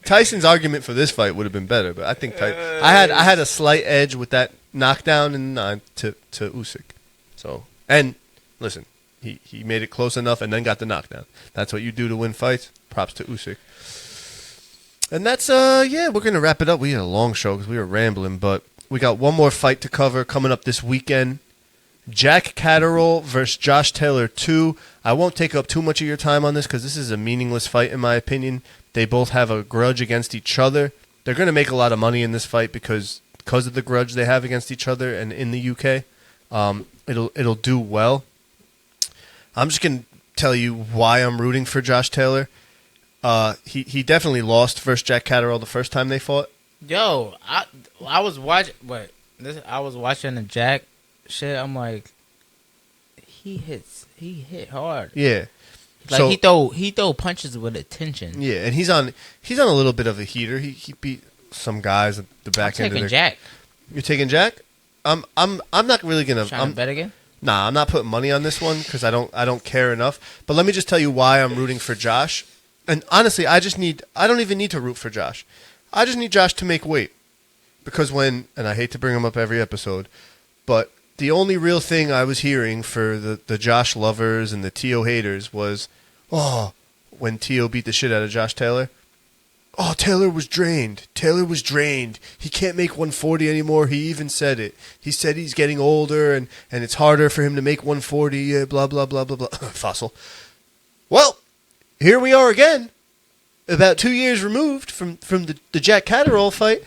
Tyson's argument for this fight would have been better, but I think I had a slight edge with that knockdown in the 9 to Usyk. So and listen, he made it close enough and then got the knockdown. That's what you do to win fights. Props to Usyk. And that's, we're going to wrap it up. We had a long show because we were rambling, but we got one more fight to cover coming up this weekend. Jack Catterall versus Josh Taylor 2. I won't take up too much of your time on this because this is a meaningless fight in my opinion. They both have a grudge against each other. They're going to make a lot of money in this fight because of the grudge they have against each other and in the UK. It'll do well. I'm just going to tell you why I'm rooting for Josh Taylor. He definitely lost versus Jack Catterall the first time they fought. Yo, I was watching I was watching the Jack shit. I'm like, he hit hard. Yeah, like he throw punches with attention. Yeah, and he's on a little bit of a heater. He beat some guys at the back end of their... Jack. You're taking Jack? I'm not really gonna. Trying to bet again? Nah, I'm not putting money on this one because I don't care enough. But let me just tell you why I'm rooting for Josh. And honestly, I don't even need to root for Josh. I just need Josh to make weight. Because and I hate to bring him up every episode, but the only real thing I was hearing for the Josh lovers and the Tio haters was, when Tio beat the shit out of Josh Taylor, Taylor was drained. He can't make 140 anymore. He even said it. He said he's getting older and it's harder for him to make 140, blah, blah, blah, blah, blah. Fossil. Well, here we are again. about 2 years removed from the Jack Catterall fight.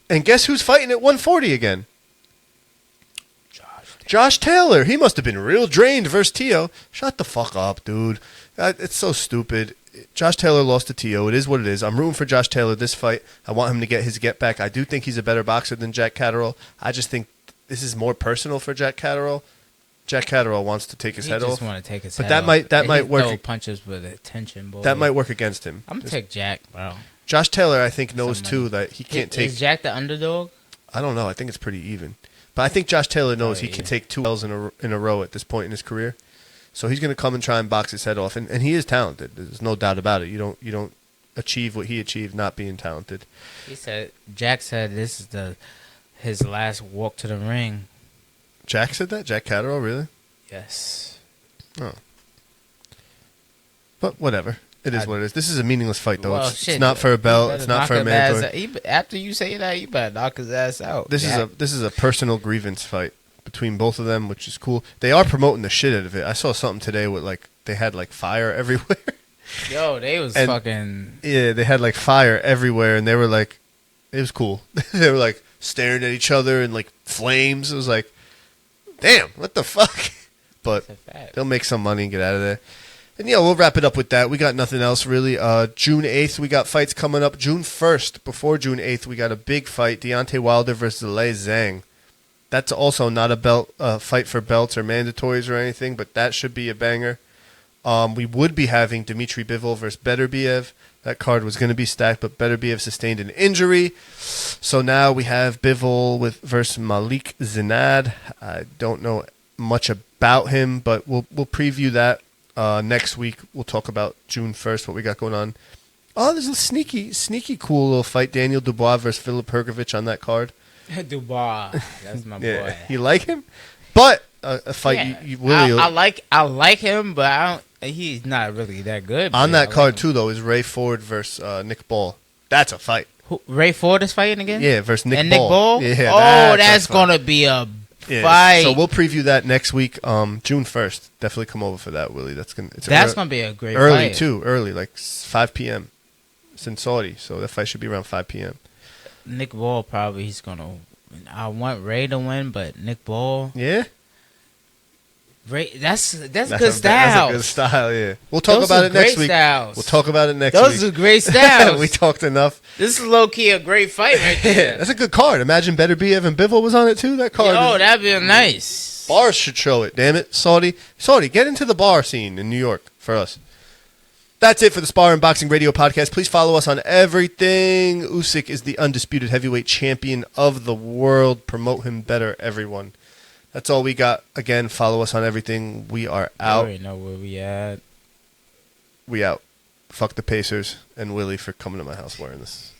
And guess who's fighting at 140 again? Josh Taylor. He must have been real drained versus Tio. Shut the fuck up, dude. It's so stupid. Josh Taylor lost to Tio. It is what it is. I'm rooting for Josh Taylor this fight. I want him to get his get back. I do think he's a better boxer than Jack Catterall. I just think this is more personal for Jack Catterall. Jack Catterall wants to take his head off. He just want to take his head off. But that might work. Throw punches with attention, boy. That might work against him. I'm gonna take Jack, bro. Josh Taylor, I think, knows too that he can't take. Is Jack the underdog? I don't know. I think it's pretty even. But I think Josh Taylor knows he can take 2 L's in a row at this point in his career. So he's going to come and try and box his head off, and he is talented. There's no doubt about it. You don't achieve what he achieved not being talented. Jack said this is his last walk to the ring. Jack said that? Jack Catterall, really? Yes. Oh. But whatever. It is what it is. This is a meaningless fight, though. Well, it's not for a belt. It's not for a mandatory. After you say that, you better knock his ass out. This is a personal grievance fight between both of them, which is cool. They are promoting the shit out of it. I saw something today with they had fire everywhere. Yo, they was fucking. Yeah, they had fire everywhere, and they were it was cool. They were staring at each other and flames. It was damn, what the fuck? But they'll make some money and get out of there. And we'll wrap it up with that. We got nothing else really. June 8th, we got fights coming up. June 1st, before June 8th, we got a big fight: Deontay Wilder versus Lei Zhang. That's also not a belt fight for belts or mandatories or anything, but that should be a banger. We would be having Dmitry Bivol versus Beterbiev. That card was going to be stacked, but Beterbiev sustained an injury. So now we have Bivol versus Malik Zinad. I don't know much about him, but we'll preview that next week. We'll talk about June 1st, what we got going on. Oh, there's a sneaky cool little fight. Daniel Dubois versus Filip Hrgovic on that card. Dubois, that's my boy. You like him? But a fight you really... I like him, but he's not really that good. On that card, too, though, is Ray Ford versus Nick Ball. That's a fight. Ray Ford is fighting again? Yeah, versus Nick Ball. Nick Ball? Yeah, that's going to be a fight. So we'll preview that next week, June 1st. Definitely come over for that, Willie. That's going to be a great fight. Early, too. Early, 5 p.m. It's in Saudi, so that fight should be around 5 p.m. Nick Ball he's going to... I want Ray to win, but Nick Ball... Yeah? Ray, that's good style. That's a good style, yeah. We'll talk about it next week. Styles. We'll talk about it next week. Those are great styles. We talked enough. This is low-key a great fight right there. Yeah, that's a good card. Imagine Beterbiev and Bivol was on it, too. That card. Oh, that'd be nice. Bars should show it, damn it. Saudi, get into the bar scene in New York for us. That's it for the Sparring Boxing Radio Podcast. Please follow us on everything. Usyk is the undisputed heavyweight champion of the world. Promote him better, everyone. That's all we got. Again, follow us on everything. We are out. You already know where we at. We out. Fuck the Pacers and Willie for coming to my house wearing this.